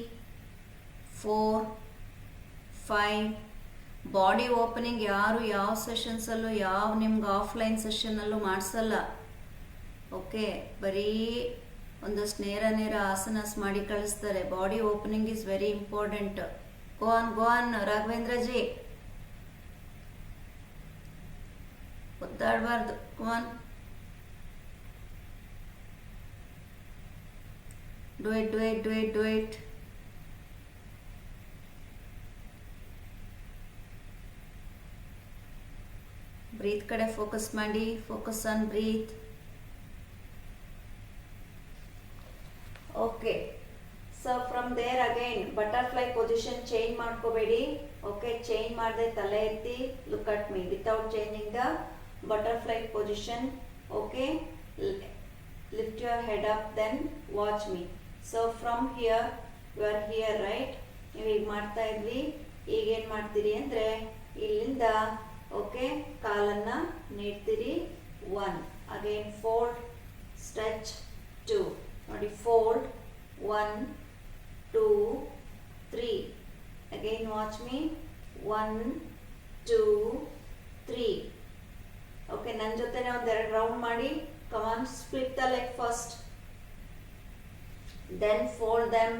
4, 5. Body opening ಯಾರು ಯಾವ ಸೆಷನ್ಸಲ್ಲೂ, ನಿಮ್ಗೆ ಆಫ್ಲೈನ್ ಸೆಷನ್ನಲ್ಲೂ ಮಾಡಿಸಲ್ಲ. ಓಕೆ, ಬರೀ ಒಂದಷ್ಟು ನೇರ ಆಸನಸ್ ಮಾಡಿ ಕಳಿಸ್ತಾರೆ. Body opening is very important. Go on Raghavendraji. ಒದ್ದಾಡಬಾರ್ದು. Go on. Do it. Breathe ಕಡೆ ಫೋಕಸ್ ಮಾಡಿ. Focus on breathe. Okay, so from there again butterfly position change ಮಾಡ್ಕೋಬೇಡಿ. ಓಕೆ, ಚೇಂಜ್ ಮಾಡದೆ ತಲೆ ಎತ್ತಿ look at me without changing the butterfly position. Okay, lift your head up, then watch me. So from here you are here, right? ನೀವು ಈಗ ಮಾಡ್ತಾ ಇದ್ವಿ. ಈಗ ಏನು ಮಾಡ್ತೀರಿ ಅಂದರೆ ಇಲ್ಲಿಂದ ಓಕೆ ಕಾಲನ್ನು ನೀಡ್ತೀರಿ. 1 ಅಗೈನ್ ಫೋಲ್ಡ್, ಸ್ಟ್ರೆಚ್, 2 ನೋಡಿ, fold 1 2 3 again watch me 1 2 3. Okay, ನನ್ನ ಜೊತೆನೆ ಒಂದೆರಡು ರೌಂಡ್ ಮಾಡಿ. Come on, split the leg first, then fold them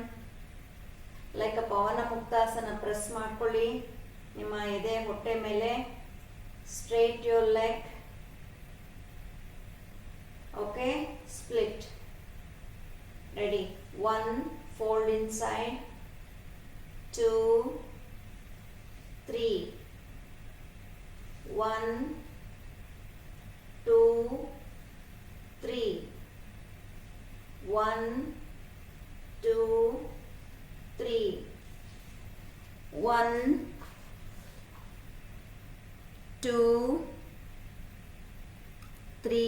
like a pavana muktasana. Press ಮಾಡ್ಕೊಳ್ಳಿ ನಿಮ್ಮ ಎದೆ ಹೊಟ್ಟೆ ಮೇಲೆ. Straight your leg. Okay, split. Ready? 1 fold inside, 2 3 1 2 3 1 2 3 1 2 3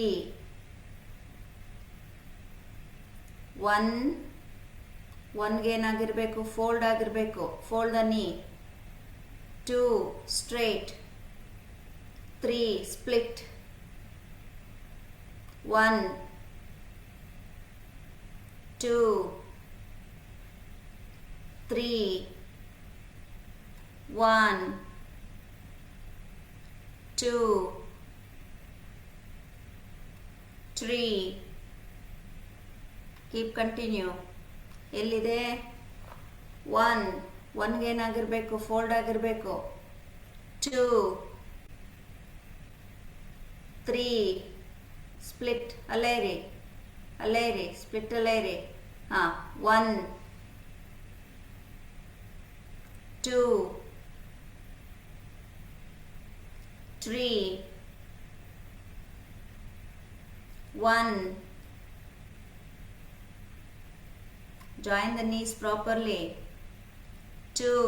1 ಏನಾಗಿರಬೇಕು? ಫೋಲ್ಡ್ ಆಗಿರಬೇಕು. ಫೋಲ್ಡ್ ದ ನೀ. 2 ಸ್ಟ್ರೈಟ್, 3 ಸ್ಪ್ಲಿಟ್, 1 2 3 1 2 3. Keep continue. ಎಲ್ಲಿದೆ? 1 ಏನಾಗಿರಬೇಕು? ಫೋಲ್ಡ್ ಆಗಿರಬೇಕು. 2 3 ಸ್ಪ್ಲಿಟ್, ಅಲ್ಲೇರಿ ಸ್ಪ್ಲಿಟ್ ಅಲ್ಲೇರಿ. ಹಾಂ, 1 2 3 1. Join the knees properly. 2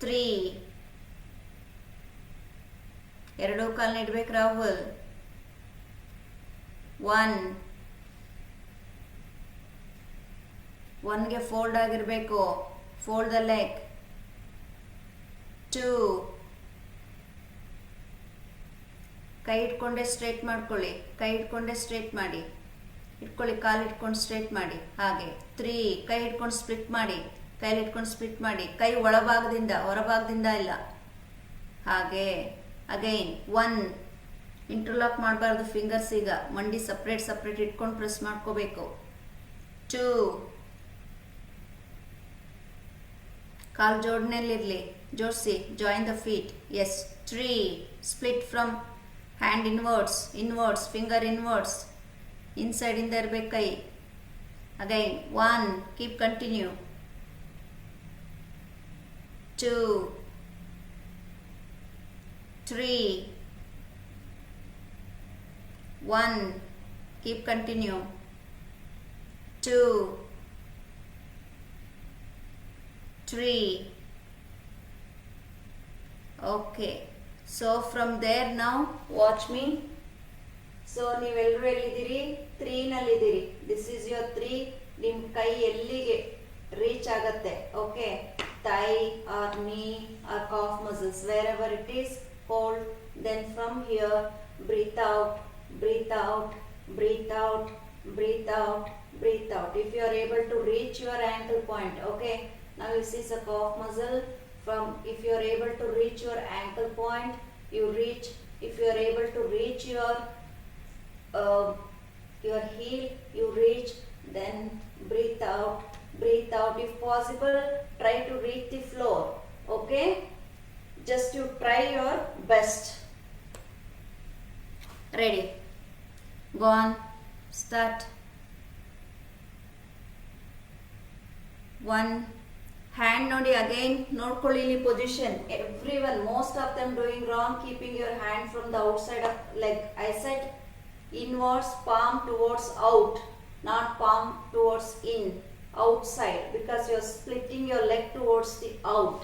3. ಎರಡೂ ಕಾಲನ್ನ ಇಡ್ಬೇಕು ರಾಹುಲ್. 1 ಫೋಲ್ಡ್ ಆಗಿರಬೇಕು. Fold the leg. 2 ಕೈ ಇಟ್ಕೊಂಡೆ ಸ್ಟ್ರೈಟ್ ಮಾಡ್ಕೊಳ್ಳಿ. ಕೈ ಇಟ್ಕೊಂಡೆ ಸ್ಟ್ರೈಟ್ ಮಾಡಿ. ಇಟ್ಕೊಳ್ಳಿ, ಕಾಲು ಇಟ್ಕೊಂಡು ಸ್ಟ್ರೈಟ್ ಮಾಡಿ. ಹಾಗೆ 3 ಕೈ ಇಟ್ಕೊಂಡು ಸ್ಪ್ಲಿಟ್ ಮಾಡಿ. ಕೈಲಿ ಇಟ್ಕೊಂಡು ಸ್ಪ್ಲಿಟ್ ಮಾಡಿ. ಕೈ ಒಳಭಾಗದಿಂದ, ಹೊರಭಾಗದಿಂದ ಇಲ್ಲ. ಹಾಗೆ ಅಗೈನ್ 1 ಇಂಟರ್ಲಾಕ್ ಮಾಡಬಾರ್ದು ಫಿಂಗರ್ಸ್. ಈಗ ಮಂಡಿ ಸಪ್ರೇಟ್ ಇಟ್ಕೊಂಡು ಪ್ರೆಸ್ ಮಾಡ್ಕೋಬೇಕು. 2 ಕಾಲು ಜೋಡಣೆಯಲ್ಲಿರಲಿ, ಜೋಡಿಸಿ. Join the feet. Yes. 3 split from hand inwards, finger inwards. Inside ಇಂದ ಇರಬೇಕು ಕೈ. Again 1 keep continue. 2 3 1 keep continue. 2 3. Okay, so from there now watch me. So ನೀವೆಲ್ಲರೂ ಎಲ್ಲಿದ್ದೀರಿ? 3 ನಲ್ಲಿದ್ದೀರಿ. This is your 3. ನಿಮ್ಮ ಕೈ ಎಲ್ಲಿಗೆ ರೀಚ್ ಆಗತ್ತೆ? Okay, thigh or knee or calf muscles, wherever it is, hold. Then from here breathe out, breathe out, breathe out, breathe out, breathe out. If you are able to reach your ankle point, okay, now this is a calf muscle. From if you are able to reach your ankle point, you reach. If you are able to reach your heel, you reach. Then breathe out, breathe out. If possible, try to reach the floor. Okay, just you try your best. Ready? Go on. Start. 1. Hand ನೋಡಿ again ನೋಡ್ಕೊಳ್ಳಿ ಇಲ್ಲಿ position. Every one most of them doing wrong, keeping your hand from the outside of leg. I said inwards, palm towards out, not palm towards in, outside, because you are splitting your leg towards the out.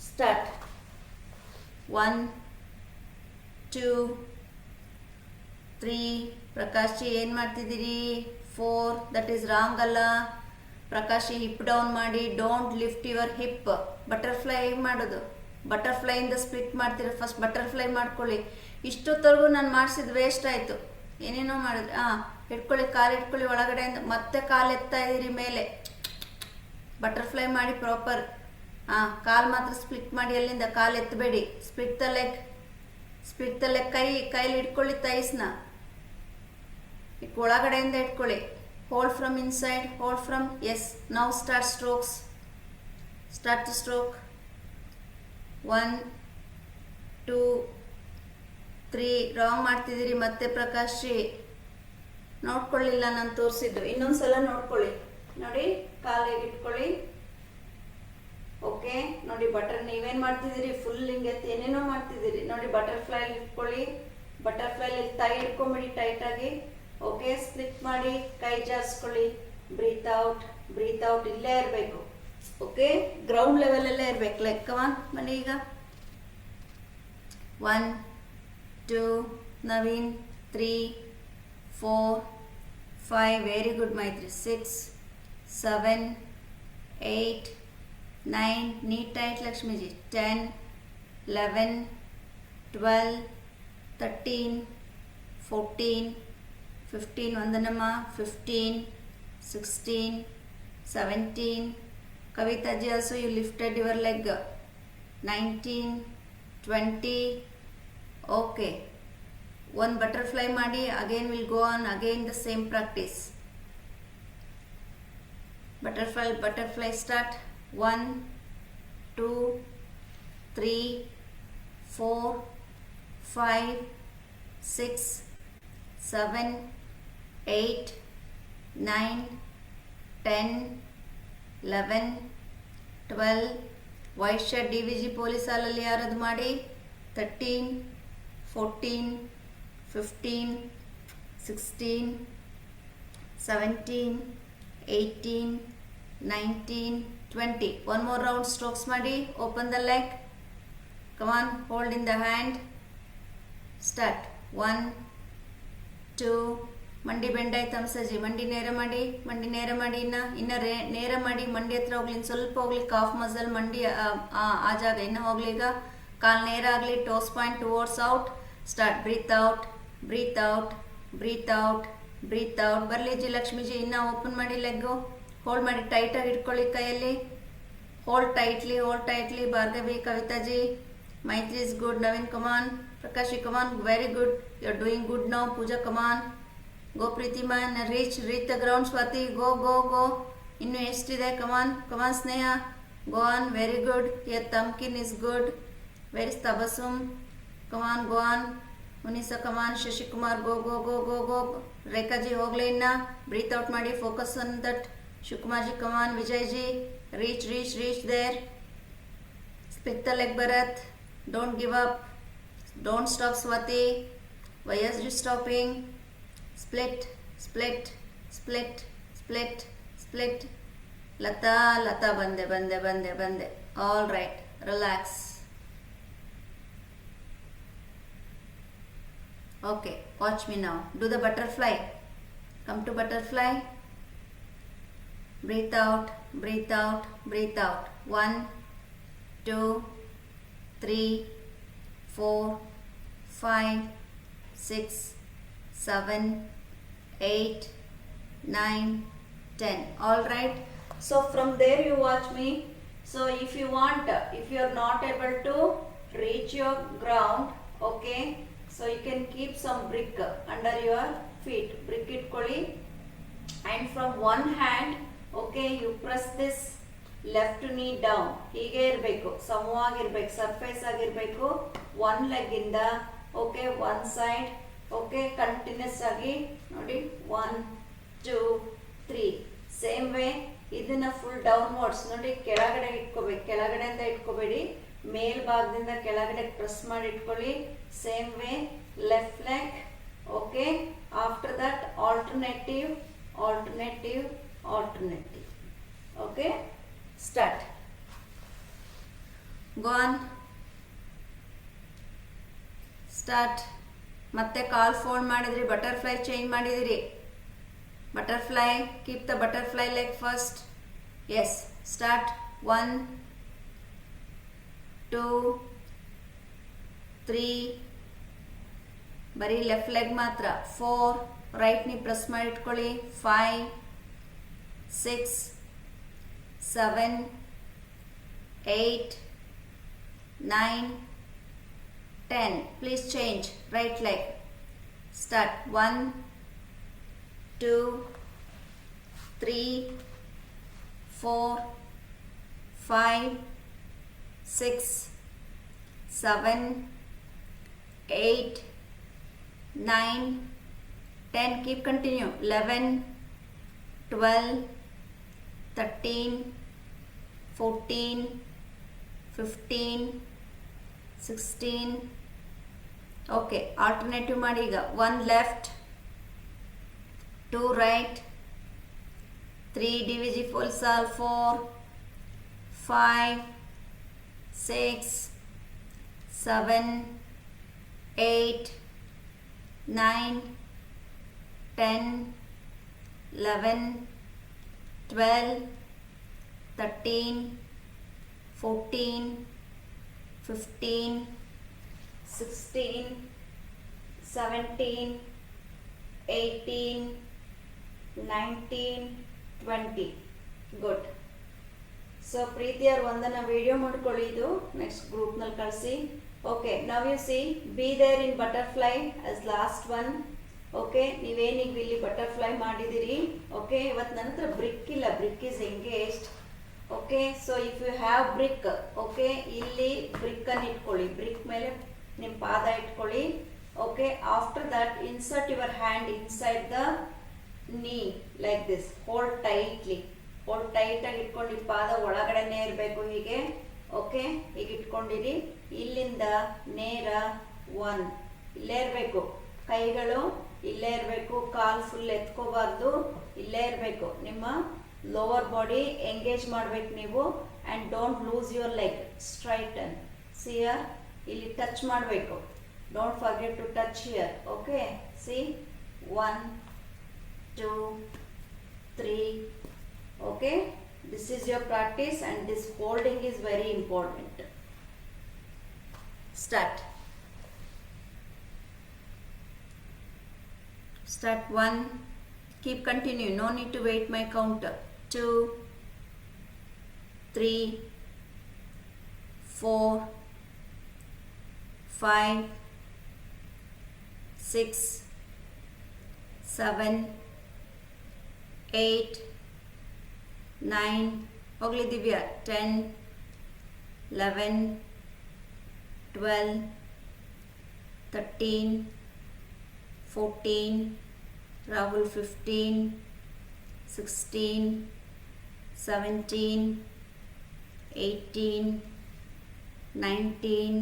Start. 1 2 3. ಪ್ರಕಾಶಿ ಏನು ಮಾಡ್ತಿದ್ದೀರಿ? 4. That is wrong ಅಲ್ಲ. ಪ್ರಕಾಶಿ hip down ಮಾಡಿ, don't lift your hip. Butterfly ಹೇಗೆ ಮಾಡೋದು? ಬಟರ್ಫ್ಲೈಯಿಂದ split ಮಾಡ್ತೀರ. First butterfly ಮಾಡ್ಕೊಳ್ಳಿ. ಇಷ್ಟೊತ್ತವರೆಗೂ ನಾನು ಮಾಡಿಸಿದ ವೇಸ್ಟ್ ಆಯಿತು. ಏನೇನೋ ಮಾಡಿದ್ರಿ. ಇಟ್ಕೊಳ್ಳಿ, ಕಾಲು ಇಟ್ಕೊಳ್ಳಿ ಒಳಗಡೆಯಿಂದ. ಮತ್ತೆ ಕಾಲು ಎತ್ತಾ ಇದ್ದೀರಿ ಮೇಲೆ. ಬಟರ್ಫ್ಲೈ ಮಾಡಿ ಪ್ರಾಪರ್. ಕಾಲು ಮಾತ್ರ ಸ್ಪ್ಲಿಟ್ ಮಾಡಿ, ಅಲ್ಲಿಂದ ಕಾಲು ಎತ್ತಬೇಡಿ. Split the leg, split the leg. ಕೈಲಿ ಇಟ್ಕೊಳ್ಳಿ ತೈಸ್ನ. ಒಳಗಡೆಯಿಂದ ಇಟ್ಕೊಳ್ಳಿ. Hold from inside, hold from. Yes. Now start strokes. Start the stroke. 1 2 3. Wrong ಮಾಡ್ತಿದ್ದೀರಿ ಮತ್ತೆ ಪ್ರಕಾಶಿ. ನೋಡ್ಕೊಳ್ಳಿಲ್ಲ ನಾನು ತೋರಿಸಿದ್ದು. ಇನ್ನೊಂದ್ಸಲ ನೋಡ್ಕೊಳ್ಳಿ. ನೋಡಿ ಕಾಲಿಗೆ ಇಟ್ಕೊಳ್ಳಿ. ಓಕೆ ನೋಡಿ ನೀವೇನು ಮಾಡ್ತಿದ್ದೀರಿ? ಫುಲ್ ಹಿಂಗೆ ಏನೇನೋ ಮಾಡ್ತಿದ್ದೀರಿ. ನೋಡಿ ಬಟರ್ಫ್ಲೈ ಇಟ್ಕೊಳ್ಳಿ. ಬಟರ್ಫ್ಲೈಲಿ ಕೈ ಇಟ್ಕೊಂಬಿಡಿ ಟೈಟಾಗಿ. ಓಕೆ ಸ್ಪ್ಲಿಟ್ ಮಾಡಿ, ಕೈ ಜಾರಿಸ್ಕೊಳ್ಳಿ. Breathe out, breathe out. ಇಲ್ಲೇ ಇರಬೇಕು. ಓಕೆ ಗ್ರೌಂಡ್ ಲೆವೆಲಲ್ಲೇ ಇರಬೇಕು. ಲೆಕ್ಕವ ಬನ್ನಿ ಈಗ. 1 2 Naveen 3 4 5. ವೆರಿ ಗುಡ್ ಮೈತ್ರಿ. 6 7 8 9. Neat tight Lakshmiji. 10 11 12 13 14 15. ವಂದನಮ್ಮ. 15 16 17. Kavitaji also you lifted your leg. 19 20. Okay one butterfly ಮಾಡಿ. again we'll go on again the same practice. butterfly start. 1 2 3 4 5 6 7 8 9 10 11 12. White shirt DVG police ಹಾಲಲ್ಲಿ ಯಾರದು ಮಾಡಿ. 13 14 15 16 17 18 19 20. one more round strokes ಮಾಡಿ. open the leg. come on, hold in the hand. start. 1 2. ಮಂಡಿ ಬೆಂಡಾಯ್ತು ಅಂಸಜಿ. ಮಂಡಿ ನೇರ ಮಾಡಿ, ಮಂಡಿ ನೇರ ಮಾಡಿ. ಇನ್ನ ನೇರ ಮಾಡಿ. ಮಂಡಿ ಹತ್ರ ಹೋಗ್ಲಿ, ಸ್ವಲ್ಪ ಹೋಗ್ಲಿ. ಕಾಫ್ ಮಸಲ್ ಮಂಡಿ ಆ ಜಾಗ ಇನ್ನು ಹೋಗ್ಲಿ. ಈಗ ಕಾಲು ನೇರ ಆಗಲಿ. Toes point towards out. Start. Breathe out, breathe out, breathe out, breathe out. ಬರಲಿ ಜಿ ಲಕ್ಷ್ಮೀಜಿ. ಇನ್ನು ಓಪನ್ ಮಾಡಿ ಲೆಗ್ಗು. ಹೋಲ್ಡ್ ಮಾಡಿ, ಟೈಟಾಗಿ ಇಟ್ಕೊಳ್ಳಿ ಕೈಯಲ್ಲಿ. Hold tightly, hold tightly. Bhargavi, Kavitaji, Maitri is good. Naveen come on. Prakashi come on. Very good. You are doing good now. Pooja come on. Go Pritima. Reach the ground. Swati go go go. ಇನ್ನು ಎಷ್ಟಿದೆ? Come on come on. Sneha go on. Very good. Your ತಮ್ಕಿನ್ is good. Very Tabassum. Come on go on. Munisa come on. Shashikumar go go go go go. Rekhaji ಹೋಗ್ಲಿ ಇನ್ನ. Breathe out ಮಾಡಿ. Focus on that. Shivakumarji come on. Vijayji reach reach reach there. Split the leg Bharat. Don't give up. Don't stop Swati. Why are you stopping? Split split split split split. Lata Lata ಬಂದೆ ಬಂದೆ ಬಂದೆ ಬಂದೆ. All right. Relax. Okay, watch me now. Do the butterfly. Come to butterfly. Breathe out, breathe out, breathe out. 1 2 3 4 5 6 7 8 9 10. all right, so from there you watch me. So if you want, if you are not able to reach your ground, okay, so you can keep some brick under your feet. Brick itkoli, and from one hand, okay, you press this left knee down. ಹೀಗೆ ಇರಬೇಕು, ಸಮವಾಗಿರ್ಬೇಕು, surface ಆಗಿರಬೇಕು. one leg ಇಂದ, okay, one side, okay, continuous ಆಗಿ ನೋಡಿ. 1 2 3. same way ಇದನ್ನ full downwards ನೋಡಿ, ಕೆಳಗಡೆ ಇಟ್ಕೋಬೇಕು. ಕೆಳಗಡೆಯಿಂದ ಇಟ್ಕೋಬೇಡಿ, ಮೇಲ್ಭಾಗದಿಂದ ಕೆಳಗಡೆ ಪ್ರೆಸ್ ಮಾಡಿ ಇಟ್ಕೊಳ್ಳಿ. Same way left leg. Okay, after that alternative, alternative, alternative. Okay, start. Go on, start. ಮತ್ತೆ ಕಾಲ್ ಫೋಲ್ಡ್ ಮಾಡಿದ್ರಿ, ಬಟರ್ಫ್ಲೈ ಚೇಂಜ್ ಮಾಡಿದಿರಿ. Butterfly, keep the butterfly leg first. Yes, start. 1 2 3, ಬರೀ ಲೆಫ್ಟ್ ಲೆಗ್ ಮಾತ್ರ. 4, ರೈಟ್ ನೀ ಪ್ರೆಸ್ ಮಾಡಿ ಇಟ್ಕೊಳ್ಳಿ. 5 6 7 8 9 10. Please change right leg. Start. 1 2 3 4 5 6 7 8 9 10. Keep continue. 11 12 13 14 15 16. Okay, alternative ಮಾಡಿ ಈಗ. 1 ಲೆಫ್ಟ್, 2 ರೈಟ್, 3 ಡಿವಿಜಿ ಫುಲ್ ಸಾಲ್, 4 5 6 7 8 9 10 11 12 13 14 15 16 17 18 19 20. ಗುಡ್. ಸೊ ಪ್ರೀತಿಯವ್ರು ಒಂದನ್ನ ವಿಡಿಯೋ ಮಾಡ್ಕೊಳ್ಳಿ, ಇದು ನೆಕ್ಸ್ಟ್ ಗ್ರೂಪ್ನಲ್ಲಿ ಕಳಿಸಿ. Okay, now you see be there in butterfly as last one. Okay, ನೀವೇನೀಗ ಇಲ್ಲಿ ಬಟರ್ಫ್ಲೈ ಮಾಡಿದಿರಿ. ಓಕೆ, ಇವತ್ತು ನನ್ನ ಹತ್ರ ಬ್ರಿಕ್ ಇಲ್ಲ, brick is engaged. Okay, so if you have brick, okay, ಇಲ್ಲಿ ಬ್ರಿಕ್ ಅನ್ನು ಇಟ್ಕೊಳ್ಳಿ. ಬ್ರಿಕ್ ಮೇಲೆ ನಿಮ್ಮ ಪಾದ ಇಟ್ಕೊಳ್ಳಿ. Okay, after that insert your hand inside the knee like this. Hold tightly, hold tight ಆಗಿ ಇಟ್ಕೊಂಡು ಈ ಪಾದ ಒಳಗಡೆನೇ ಇರಬೇಕು ಹೀಗೆ. ಓಕೆ, ಈಗ ಇಟ್ಕೊಂಡಿರಿ. ಇಲ್ಲಿಂದ ನೇರ 1 ಇಲ್ಲೇ ಇರಬೇಕು. ಕೈಗಳು ಇಲ್ಲೇ ಇರಬೇಕು. ಕಾಲ್ ಫುಲ್ ಎತ್ಕೋಬಾರ್ದು, ಇಲ್ಲೇ ಇರಬೇಕು. ನಿಮ್ಮ ಲೋವರ್ ಬಾಡಿ ಎಂಗೇಜ್ ಮಾಡ್ಬೇಕು ನೀವು. And don't lose your leg. Straighten. ಸಿಯರ್ ಇಲ್ಲಿ ಟಚ್ ಮಾಡಬೇಕು. Don't forget to touch here. Okay, see 1 2 3. Okay, this is your practice and this holding is very important. Start. Start. 1, keep continue, no need to wait my counter. 2 3 4 5 6 7 8 9. ಹೋಗ್ಲಿ Divya. 10 11 12 13 14 Rahul 15 16 17 18 19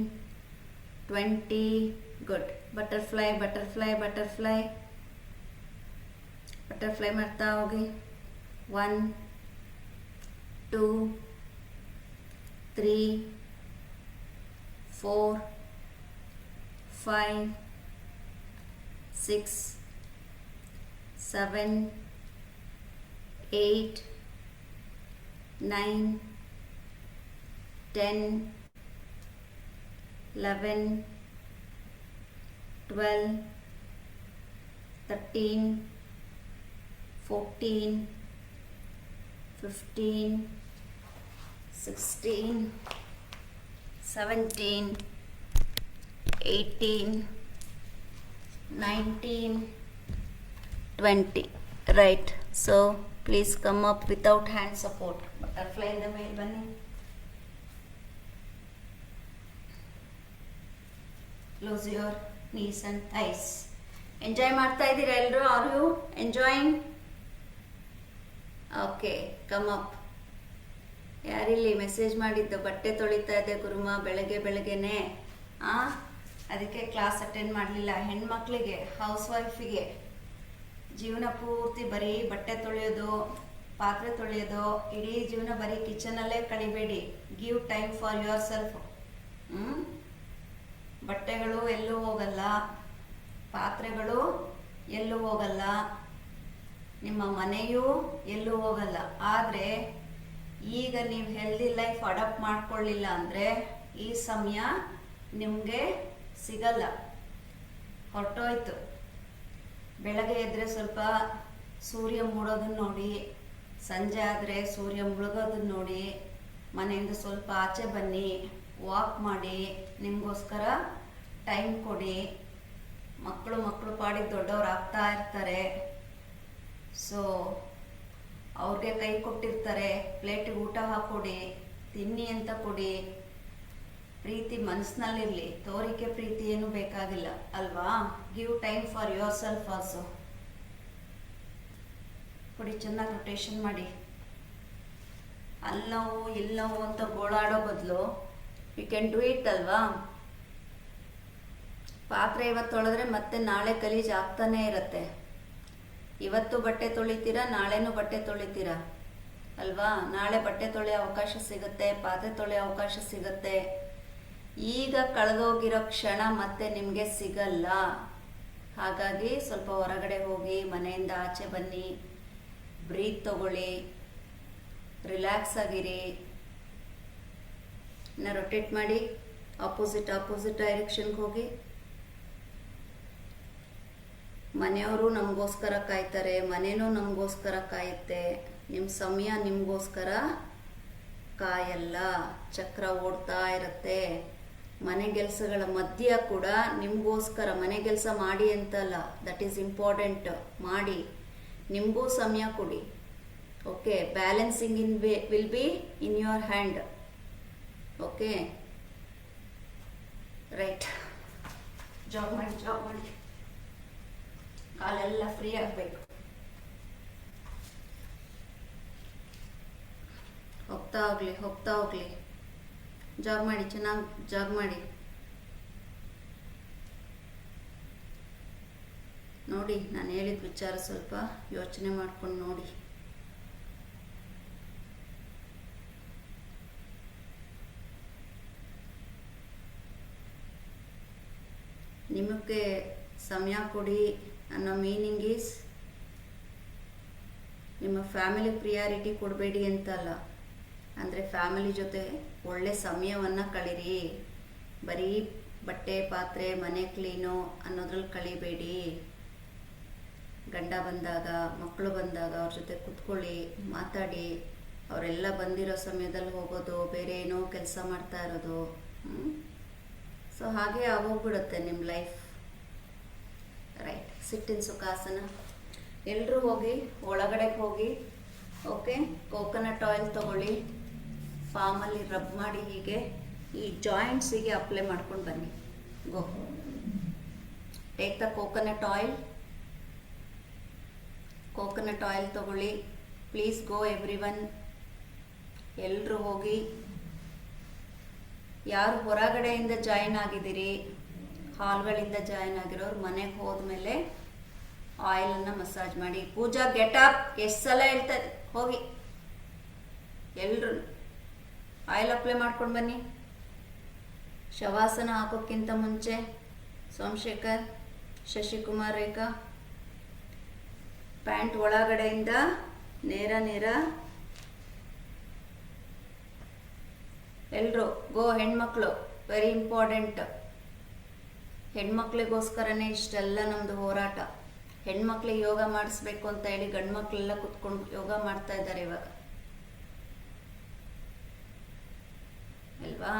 20. Good. Butterfly butterfly butterfly butterfly ಮಾಡ್ತಾ ಹೋಗಿ. 1 2 3 4 5 6 7 8 9 10 11 12 13 14 15 16 17 18 19 20. Right. So please come up without hand support. Butterfly in the ಮೇಲೆ ಬನ್ನಿ. Close your knees and thighs. Enjoy ಮಾಡ್ತಾ ಇದ್ದೀರಾ ಎಲ್ಲರೂ? Are you enjoying? Okay, come up. ಯಾರಿಲ್ಲಿ message ಮಾಡಿದ್ದು ಬಟ್ಟೆ ತೊಳಿತಾ ಇದ್ದೆ ಗುರುಮ ಬೆಳಗ್ಗೆನೆ. ಅದಕ್ಕೆ ಕ್ಲಾಸ್ ಅಟೆಂಡ್ ಮಾಡಲಿಲ್ಲ. ಹೆಣ್ಮಕ್ಳಿಗೆ, ಹೌಸ್ ವೈಫಿಗೆ ಜೀವನ ಪೂರ್ತಿ ಬರೀ ಬಟ್ಟೆ ತೊಳೆಯೋದು, ಪಾತ್ರೆ ತೊಳೆಯೋದು, ಇಡೀ ಜೀವನ ಬರೀ ಕಿಚನಲ್ಲೇ ಕಳಿಬೇಡಿ. Give time for yourself. ಬಟ್ಟೆಗಳು ಎಲ್ಲೂ ಹೋಗಲ್ಲ, ಪಾತ್ರೆಗಳು ಎಲ್ಲೂ ಹೋಗಲ್ಲ, ನಿಮ್ಮ ಮನೆಯೂ ಎಲ್ಲೂ ಹೋಗಲ್ಲ. ಆದರೆ ಈಗ ನೀವು ಹೆಲ್ದಿ ಲೈಫ್ ಅಡಾಪ್ಟ್ ಮಾಡ್ಕೊಳ್ಳಿಲ್ಲ ಅಂದರೆ ಈ ಸಮಯ ನಿಮಗೆ ಸಿಗಲ್ಲ, ಹೊರಟೋಯ್ತು. ಬೆಳಗ್ಗೆ ಎದ್ದರೆ ಸ್ವಲ್ಪ ಸೂರ್ಯ ಮೂಡೋದನ್ನ ನೋಡಿ, ಸಂಜೆ ಆದರೆ ಸೂರ್ಯ ಮುಳುಗೋದನ್ನ ನೋಡಿ, ಮನೆಯಿಂದ ಸ್ವಲ್ಪ ಆಚೆ ಬನ್ನಿ, ವಾಕ್ ಮಾಡಿ, ನಿಮಗೋಸ್ಕರ ಟೈಮ್ ಕೊಡಿ. ಮಕ್ಕಳು ಪಾಡಿಗೆ ದೊಡ್ಡವ್ರು ಆಗ್ತಾ ಇರ್ತಾರೆ. ಸೊ ಅವ್ರಿಗೆ ಕೈ ಕೊಟ್ಟಿರ್ತಾರೆ, ಪ್ಲೇಟಿಗೆ ಊಟ ಹಾಕೊಡಿ, ತಿನ್ನಿ ಅಂತ ಕೊಡಿ. ಪ್ರೀತಿ ಮನಸ್ಸಿನಲ್ಲಿರಲಿ, ತೋರಿಕೆ ಪ್ರೀತಿ ಏನು ಬೇಕಾಗಿಲ್ಲ ಅಲ್ವಾ. Give time for your self also. ಕೊಡಿ, ಚೆನ್ನಾಗಿ ರೊಟೇಷನ್ ಮಾಡಿ. ಅಲ್ಲವು ಇಲ್ಲವು ಅಂತ ಗೋಳಾಡೋ ಬದಲು ಯು ಕ್ಯಾನ್ ಡೂ ಇಟ್ ಅಲ್ವಾ. ಪಾತ್ರೆ ಇವತ್ತು ತೊಳೆದ್ರೆ ಮತ್ತೆ ನಾಳೆ ಗಲೀಜು ಆಗ್ತಾನೇ ಇರುತ್ತೆ. ಇವತ್ತು ಬಟ್ಟೆ ತೊಳಿತೀರಾ, ನಾಳೆನೂ ಬಟ್ಟೆ ತೊಳಿತೀರಾ ಅಲ್ವಾ. ನಾಳೆ ಬಟ್ಟೆ ತೊಳೆಯೋ ಅವಕಾಶ ಸಿಗುತ್ತೆ, ಪಾತ್ರೆ ತೊಳೆಯೋ ಅವಕಾಶ ಸಿಗುತ್ತೆ. ಈಗ ಕಳೆದೋಗಿರೋ ಕ್ಷಣ ಮತ್ತೆ ನಿಮಗೆ ಸಿಗಲ್ಲ. ಹಾಗಾಗಿ ಸ್ವಲ್ಪ ಹೊರಗಡೆ ಹೋಗಿ, ಮನೆಯಿಂದ ಆಚೆ ಬನ್ನಿ, ಬ್ರೀತ್ ತಗೊಳ್ಳಿ, ರಿಲ್ಯಾಕ್ಸ್ ಆಗಿರಿ. ಇನ್ನು ರೊಟೇಟ್ ಮಾಡಿ, ಆಪೋಸಿಟ್ ಡೈರೆಕ್ಷನ್ಗೆ ಹೋಗಿ. ಮನೆಯವರು ನಮಗೋಸ್ಕರ ಕಾಯ್ತಾರೆ, ಮನೇನೂ ನಮಗೋಸ್ಕರ ಕಾಯುತ್ತೆ. ನಿಮ್ಮ ಸಮಯ ನಿಮಗೋಸ್ಕರ ಕಾಯಲ್ಲ, ಚಕ್ರ ಓಡ್ತಾ ಇರುತ್ತೆ. ಮನೆ ಕೆಲಸಗಳ ಮಧ್ಯ ಕೂಡ ನಿಮಗೋಸ್ಕರ, ಮನೆ ಕೆಲಸ ಮಾಡಿ ಅಂತಲ್ಲ, ದಟ್ ಈಸ್ ಇಂಪಾರ್ಟೆಂಟ್, ಮಾಡಿ. ನಿಮಗೂ ಸಮಯ ಕೊಡಿ. Okay, balancing will be in your hand. Okay, right. Job ಮಾಡಿ. ಕಾಲೆಲ್ಲ ಫ್ರೀ ಆಗಬೇಕು. ಹೋಗ್ತಾ ಹೋಗ್ಲಿ. ಜಾಗ್ ಮಾಡಿ, ಚೆನ್ನಾಗಿ ಜಾಗ್ ಮಾಡಿ. ನೋಡಿ, ನಾನು ಹೇಳಿದ ವಿಚಾರ ಸ್ವಲ್ಪ ಯೋಚನೆ ಮಾಡ್ಕೊಂಡು ನೋಡಿ. ನಿಮಗೆ ಸಮಯ ಕೊಡಿ ಅನ್ನೋ ಮೀನಿಂಗ್ ಈಸ್ ನಿಮ್ಮ ಫ್ಯಾಮಿಲಿ ಪ್ರಿಯಾರಿಟಿ ಕೊಡಬೇಡಿ ಅಂತಲ್ಲ. ಅಂದರೆ ಫ್ಯಾಮಿಲಿ ಜೊತೆ ಒಳ್ಳೆ ಸಮಯವನ್ನು ಕಳೀರಿ. ಬರೀ ಬಟ್ಟೆ ಪಾತ್ರೆ ಮನೆ ಕ್ಲೀನು ಅನ್ನೋದ್ರಲ್ಲಿ ಕಳಿಬೇಡಿ. ಗಂಡ ಬಂದಾಗ, ಮಕ್ಕಳು ಬಂದಾಗ ಅವ್ರ ಜೊತೆ ಕೂತ್ಕೊಳ್ಳಿ, ಮಾತಾಡಿ. ಅವರೆಲ್ಲ ಬಂದಿರೋ ಸಮಯದಲ್ಲಿ ಹೋಗೋದು, ಬೇರೆ ಏನೋ ಕೆಲಸ ಮಾಡ್ತಾ ಇರೋದು. ಸೊ ಹಾಗೆ ಆಗೋಗ್ಬಿಡುತ್ತೆ ನಿಮ್ಮ ಲೈಫ್. ರೈಟ್, ಸಿಟ್ಟಿನ ಸುಖಾಸನ. ಎಲ್ಲರೂ ಹೋಗಿ ಒಳಗಡೆಗೆ ಹೋಗಿ. ಓಕೆ, ಕೋಕೋನಟ್ ಆಯಿಲ್ ತಗೊಳ್ಳಿ, ಫಾರ್ಮಲ್ಲಿ ರಬ್ ಮಾಡಿ, ಹೀಗೆ ಈ ಜಾಯಿಂಟ್ಸಿಗೆ ಅಪ್ಲೈ ಮಾಡ್ಕೊಂಡು ಬನ್ನಿ. ಗೋ, ಟೇಕ್ ದ ಕೋಕೋನಟ್ ಆಯಿಲ್ ತಗೊಳ್ಳಿ. Please go everyone. ಎಲ್ಲರೂ ಹೋಗಿ. ಯಾರು ಹೊರಗಡೆಯಿಂದ ಜಾಯಿನ್ ಆಗಿದ್ದೀರಿ, ಹಾಲ್ಗಳಿಂದ ಜಾಯಿನ್ ಆಗಿರೋರು ಮನೆಗೆ ಹೋದ್ಮೇಲೆ ಆಯಿಲನ್ನು ಮಸಾಜ್ ಮಾಡಿ. ಪೂಜಾ ಗೆಟಪ್, ಎಷ್ಟು ಸಲ ಹೇಳ್ತದೆ, ಹೋಗಿ ಎಲ್ಲರೂ ಆಯಿಲ್ ಅಪ್ಲೈ ಮಾಡ್ಕೊಂಡು ಬನ್ನಿ. ಶವಾಸನ ಹಾಕೋಕ್ಕಿಂತ ಮುಂಚೆ ಸೋಮಶೇಖರ್, ಶಶಿಕುಮಾರ್, ರೇಖಾ, ಪ್ಯಾಂಟ್ ಒಳಗಡೆಯಿಂದ ನೇರ ಎಲ್ಲರೂ ಗೋ. ಹೆಣ್ಮಕ್ಳು ವೆರಿ ಇಂಪಾರ್ಟೆಂಟ್. ಹೆಣ್ಮಕ್ಳಿಗೋಸ್ಕರನೇ ಇಷ್ಟೆಲ್ಲ ನಮ್ಮದು ಹೋರಾಟ. ಹೆಣ್ಮಕ್ಳಿಗೆ ಯೋಗ ಮಾಡಿಸ್ಬೇಕು ಅಂತ ಹೇಳಿ ಗಂಡು ಮಕ್ಕಳೆಲ್ಲ ಕುತ್ಕೊಂಡು ಯೋಗ ಮಾಡ್ತಾ ಇದ್ದಾರೆ ಇವಾಗ ಅಲ್ವಾ.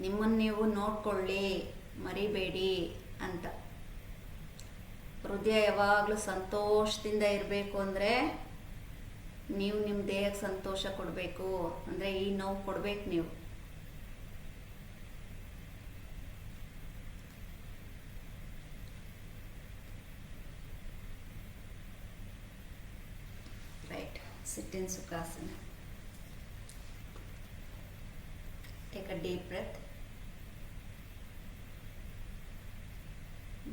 ನಿಮ್ಮನ್ನು ನೀವು ನೋಡ್ಕೊಳ್ಳಿ, ಮರಿಬೇಡಿ ಅಂತ. ಹೃದಯ ಯಾವಾಗಲೂ ಸಂತೋಷದಿಂದ ಇರಬೇಕು ಅಂದರೆ ನೀವು ನಿಮ್ಮ ದೇಹಕ್ಕೆ ಸಂತೋಷ ಕೊಡಬೇಕು. ಅಂದರೆ ಈ ನೋವು ಕೊಡಬೇಕು ನೀವು. Sit in Sukhasana. Take a deep breath.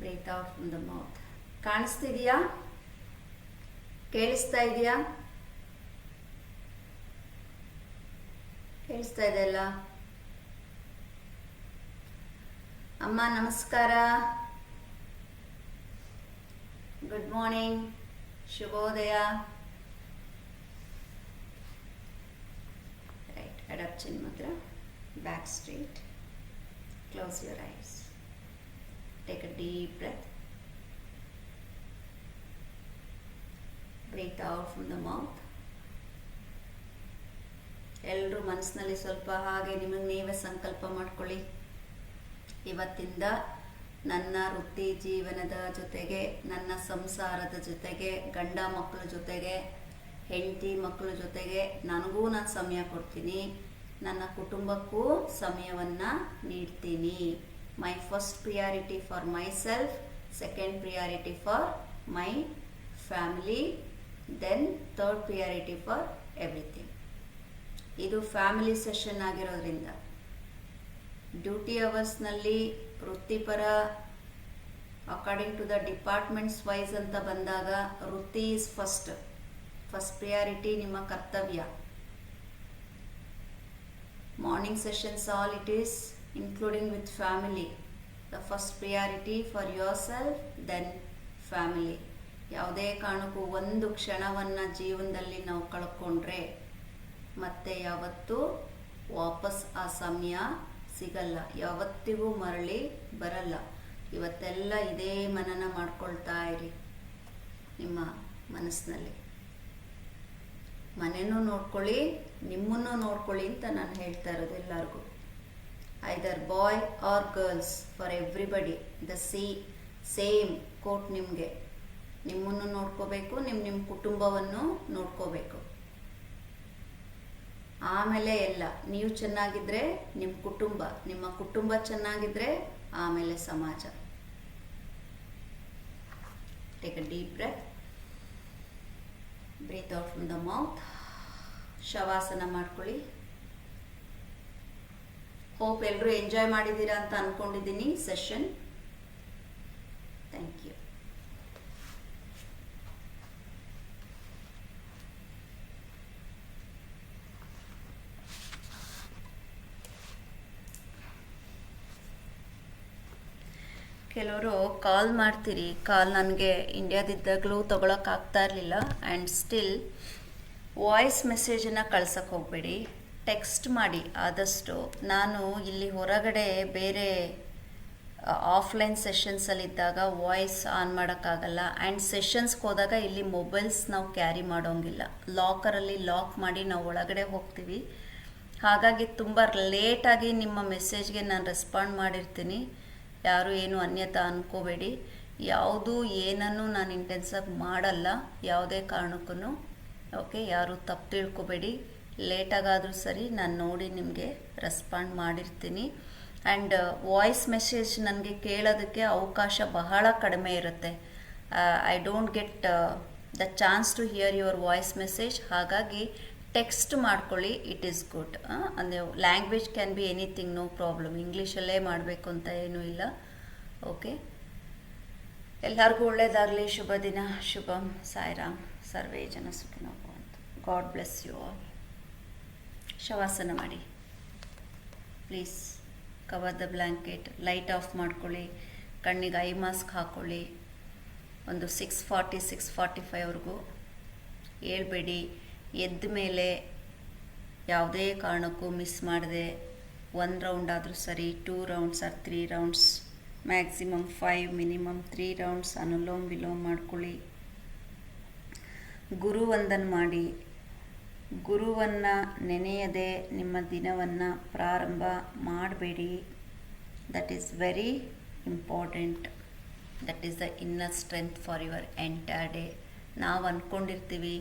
Breathe out from the mouth. ಕಾಣಿಸ್ತಿದೆಯಾ? ಕೇಳಿಸ್ತಾ ಇದೆಯಾ? ಕೇಳಿಸ್ತಾ ಇದೆಯಲ್ಲ? ಅಮ್ಮ ನಮಸ್ಕಾರ. Good morning. ಶುಭೋದಯ. Right, head up, chin mudra, back straight. Close your eyes. Take a deep breath. Breathe out from the mouth. ಎಲ್ಲರೂ ಮನಸ್ಸಿನಲ್ಲಿ ಸ್ವಲ್ಪ ಹಾಗೆ ನಿಮಗೆ ನೀವೇ ಸಂಕಲ್ಪ ಮಾಡ್ಕೊಳ್ಳಿ. ಇವತ್ತಿಂದ ನನ್ನ ವೃತ್ತಿ ಜೀವನದ ಜೊತೆಗೆ, ನನ್ನ ಸಂಸಾರದ ಜೊತೆಗೆ, ಗಂಡ ಮಕ್ಕಳ ಜೊತೆಗೆ, ಹೆಂಡತಿ ಮಕ್ಕಳ ಜೊತೆಗೆ ನನಗೂ ನಾನು ಸಮಯ ಕೊಡ್ತೀನಿ. ನನ್ನ ಕುಟುಂಬಕ್ಕೂ ಸಮಯವನ್ನು ನೀಡ್ತೀನಿ. My first priority for myself, second priority for my family, then third priority for everything. ಇದು ಫ್ಯಾಮಿಲಿ ಸೆಷನ್ ಆಗಿರೋದ್ರಿಂದ ಡ್ಯೂಟಿ ಅವರ್ಸ್ನಲ್ಲಿ ವೃತ್ತಿಪರ according to the departments wise ಅಂತ ಬಂದಾಗ ವೃತ್ತಿ ಈಸ್ ಫಸ್ಟ್ ಪ್ರಿಯಾರಿಟಿ, ನಿಮ್ಮ ಕರ್ತವ್ಯ. Morning sessions all it is including with family. The first priority for yourself, then family. ಯಾವುದೇ ಕಾರಣಕ್ಕೂ ಒಂದು ಕ್ಷಣವನ್ನು ಜೀವನದಲ್ಲಿ ನಾವು ಕಳ್ಕೊಂಡ್ರೆ ಮತ್ತೆ ಯಾವತ್ತೂ ವಾಪಸ್ ಆ ಸಮಯ ಸಿಗಲ್ಲ, ಯಾವತ್ತಿಗೂ ಮರಳಿ ಬರಲ್ಲ. ಇವತ್ತೆಲ್ಲ ಇದೇ ಮನನ ಮಾಡ್ಕೊಳ್ತಾ ಇರಿ ನಿಮ್ಮ ಮನಸ್ಸಿನಲ್ಲಿ. ಮನೆಯೂ ನೋಡ್ಕೊಳ್ಳಿ, ನಿಮ್ಮನ್ನು ನೋಡ್ಕೊಳ್ಳಿ ಅಂತ ನಾನು ಹೇಳ್ತಾ ಇರೋದು ಎಲ್ಲರಿಗೂ. Either boy or girls, for everybody the same quote. ನಿಮಗೆ ನಿಮ್ಮನ್ನು ನೋಡ್ಕೋಬೇಕು, ನಿಮ್ಮ ಕುಟುಂಬವನ್ನು ನೋಡ್ಕೋಬೇಕು. ಆಮೇಲೆ ಎಲ್ಲ. ನೀವು ಚೆನ್ನಾಗಿದ್ರೆ ನಿಮ್ಮ ಕುಟುಂಬ ಚೆನ್ನಾಗಿದ್ರೆ ಆಮೇಲೆ ಸಮಾಜ. Take a deep breath. Breathe out from the mouth. Shavasana ಮಾಡ್ಕೊಳ್ಳಿ. ಹೋಪ್ ಎಲ್ಲರೂ ಎಂಜಾಯ್ ಮಾಡಿದ್ದೀರಾ ಅಂತ ಅಂದ್ಕೊಂಡಿದ್ದೀನಿ ಸೆಷನ್. Thank you. ಕೆಲವರು ಕಾಲ್ ಮಾಡ್ತೀರಿ. ಕಾಲ್ ನನಗೆ ಇಂಡಿಯಾದಿದ್ದಾಗಲೂ ತೊಗೊಳಕ್ಕಾಗ್ತಾ ಇರಲಿಲ್ಲ. ಆ್ಯಂಡ್ ಸ್ಟಿಲ್ ವಾಯ್ಸ್ ಮೆಸೇಜನ್ನು ಕಳ್ಸೋಕ್ಕೆ ಹೋಗಬೇಡಿ, ಟೆಕ್ಸ್ಟ್ ಮಾಡಿ ಆದಷ್ಟು. ನಾನು ಇಲ್ಲಿ ಹೊರಗಡೆ ಬೇರೆ ಆಫ್ಲೈನ್ ಸೆಷನ್ಸಲ್ಲಿದ್ದಾಗ ವಾಯ್ಸ್ ಆನ್ ಮಾಡೋಕ್ಕಾಗಲ್ಲ. ಆ್ಯಂಡ್ ಸೆಷನ್ಸ್ಗೆ ಹೋದಾಗ ಇಲ್ಲಿ ಮೊಬೈಲ್ಸ್ ನಾವು ಕ್ಯಾರಿ ಮಾಡೋಂಗಿಲ್ಲ. ಲಾಕರಲ್ಲಿ ಲಾಕ್ ಮಾಡಿ ನಾವು ಒಳಗಡೆ ಹೋಗ್ತೀವಿ. ಹಾಗಾಗಿ ತುಂಬ ಲೇಟಾಗಿ ನಿಮ್ಮ ಮೆಸೇಜ್ಗೆ ನಾನು ರೆಸ್ಪಾಂಡ್ ಮಾಡಿರ್ತೀನಿ. ಯಾರು ಏನು ಅನ್ಯತಾ ಅಂದ್ಕೋಬೇಡಿ. ಯಾವುದು ಏನನ್ನು ನಾನು ಇಂಟೆನ್ಸಾಗಿ ಮಾಡಲ್ಲ ಯಾವುದೇ ಕಾರಣಕ್ಕೂ. ಓಕೆ, ಯಾರು ತಪ್ಪು ತಿಳ್ಕೊಬೇಡಿ. ಲೇಟಾಗಾದರೂ ಸರಿ ನಾನು ನೋಡಿ ನಿಮಗೆ ರೆಸ್ಪಾಂಡ್ ಮಾಡಿರ್ತೀನಿ. ಆ್ಯಂಡ್ ವಾಯ್ಸ್ ಮೆಸೇಜ್ ನನಗೆ ಕೇಳೋದಕ್ಕೆ ಅವಕಾಶ ಬಹಳ ಕಡಿಮೆ ಇರುತ್ತೆ. I don't get the chance to hear your voice message. ಹಾಗಾಗಿ ಟೆಕ್ಸ್ಟ್ ಮಾಡ್ಕೊಳ್ಳಿ, ಇಟ್ ಈಸ್ ಗುಡ್. ಅಂದರೆ language can be anything, no problem. ಇಂಗ್ಲೀಷಲ್ಲೇ ಮಾಡಬೇಕು ಅಂತ ಏನೂ ಇಲ್ಲ. ಓಕೆ, ಎಲ್ಲರಿಗೂ ಒಳ್ಳೆಯದಾಗಲಿ. ಶುಭ ದಿನ. ಶುಭಂ. ಸಾಯಿರಾಮ್. ಸರ್ವೇ ಜನ ಸುಖಿನೋ ಭವಂತು. God bless you all. Shavasana ಮಾಡಿ please. Cover the blanket. Light off ಮಾಡ್ಕೊಳ್ಳಿ. ಕಣ್ಣಿಗೆ ಐ ಮಾಸ್ಕ್ ಹಾಕ್ಕೊಳ್ಳಿ. ಒಂದು 6:40 6:45 ಹೇಳ್ಬೇಡಿ. ಎದ್ದ ಮೇಲೆ ಯಾವುದೇ ಕಾರಣಕ್ಕೂ ಮಿಸ್ ಮಾಡದೆ 1 ರೌಂಡ್ ಆದರೂ ಸರಿ, 2 rounds or 3 rounds, maximum 5, minimum 3 rounds Anulom Vilom ಮಾಡ್ಕೊಳ್ಳಿ. ಗುರುವಂದನ ಮಾಡಿ. ಗುರುವನ್ನು ನೆನೆಯದೆ ನಿಮ್ಮ ದಿನವನ್ನು ಪ್ರಾರಂಭ ಮಾಡಬೇಡಿ. That is very important. That is the inner strength for your entire day. ನಾವು ಅಂದ್ಕೊಂಡಿರ್ತೀವಿ,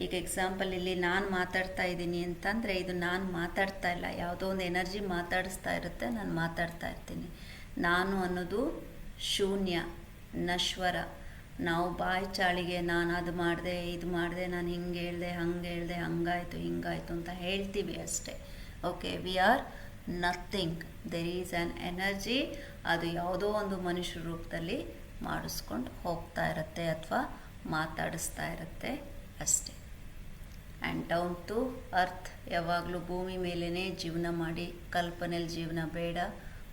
ಈಗ ಎಕ್ಸಾಂಪಲ್ ಇಲ್ಲಿ ನಾನು ಮಾತಾಡ್ತಾ ಇದ್ದೀನಿ ಅಂತಂದರೆ ಇದು ನಾನು ಮಾತಾಡ್ತಾ ಇಲ್ಲ, ಯಾವುದೋ ಒಂದು ಎನರ್ಜಿ ಮಾತಾಡಿಸ್ತಾ ಇರುತ್ತೆ, ನಾನು ಮಾತಾಡ್ತಾ ಇರ್ತೀನಿ. ನಾನು ಅನ್ನೋದು ಶೂನ್ಯ, ನಶ್ವರ. ನಾವು ಬಾಯಿ ಚಾಳಿಗೆ ನಾನು ಅದು ಮಾಡಿದೆ ಇದು ಮಾಡಿದೆ, ನಾನು ಹಿಂಗೆ ಹೇಳಿದೆ ಹಂಗಾಯಿತು ಹಿಂಗಾಯಿತು ಅಂತ ಹೇಳ್ತೀವಿ ಅಷ್ಟೇ. Okay, we are nothing. There is an energy, ಅದು ಯಾವುದೋ ಒಂದು ಮನುಷ್ಯ ರೂಪದಲ್ಲಿ ಮಾಡಿಸ್ಕೊಂಡು ಹೋಗ್ತಾ ಇರುತ್ತೆ ಅಥವಾ ಮಾತಾಡಿಸ್ತಾ ಇರುತ್ತೆ ಅಷ್ಟೇ. ಆ್ಯಂಡ್ ಡೌನ್ ಟು ಅರ್ತ್, ಯಾವಾಗಲೂ ಭೂಮಿ ಮೇಲೇ ಜೀವನ ಮಾಡಿ, ಕಲ್ಪನೆಯಲ್ಲಿ ಜೀವನ ಬೇಡ,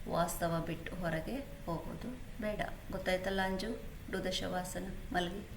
ವಾಸ್ತವ ಬಿಟ್ಟು ಹೊರಗೆ ಹೋಗೋದು ಬೇಡ. ಗೊತ್ತಾಯ್ತಲ್ಲ ಅಂಜು? ಡು ದ ಶವಾಸನ, ಮಲಗಿ.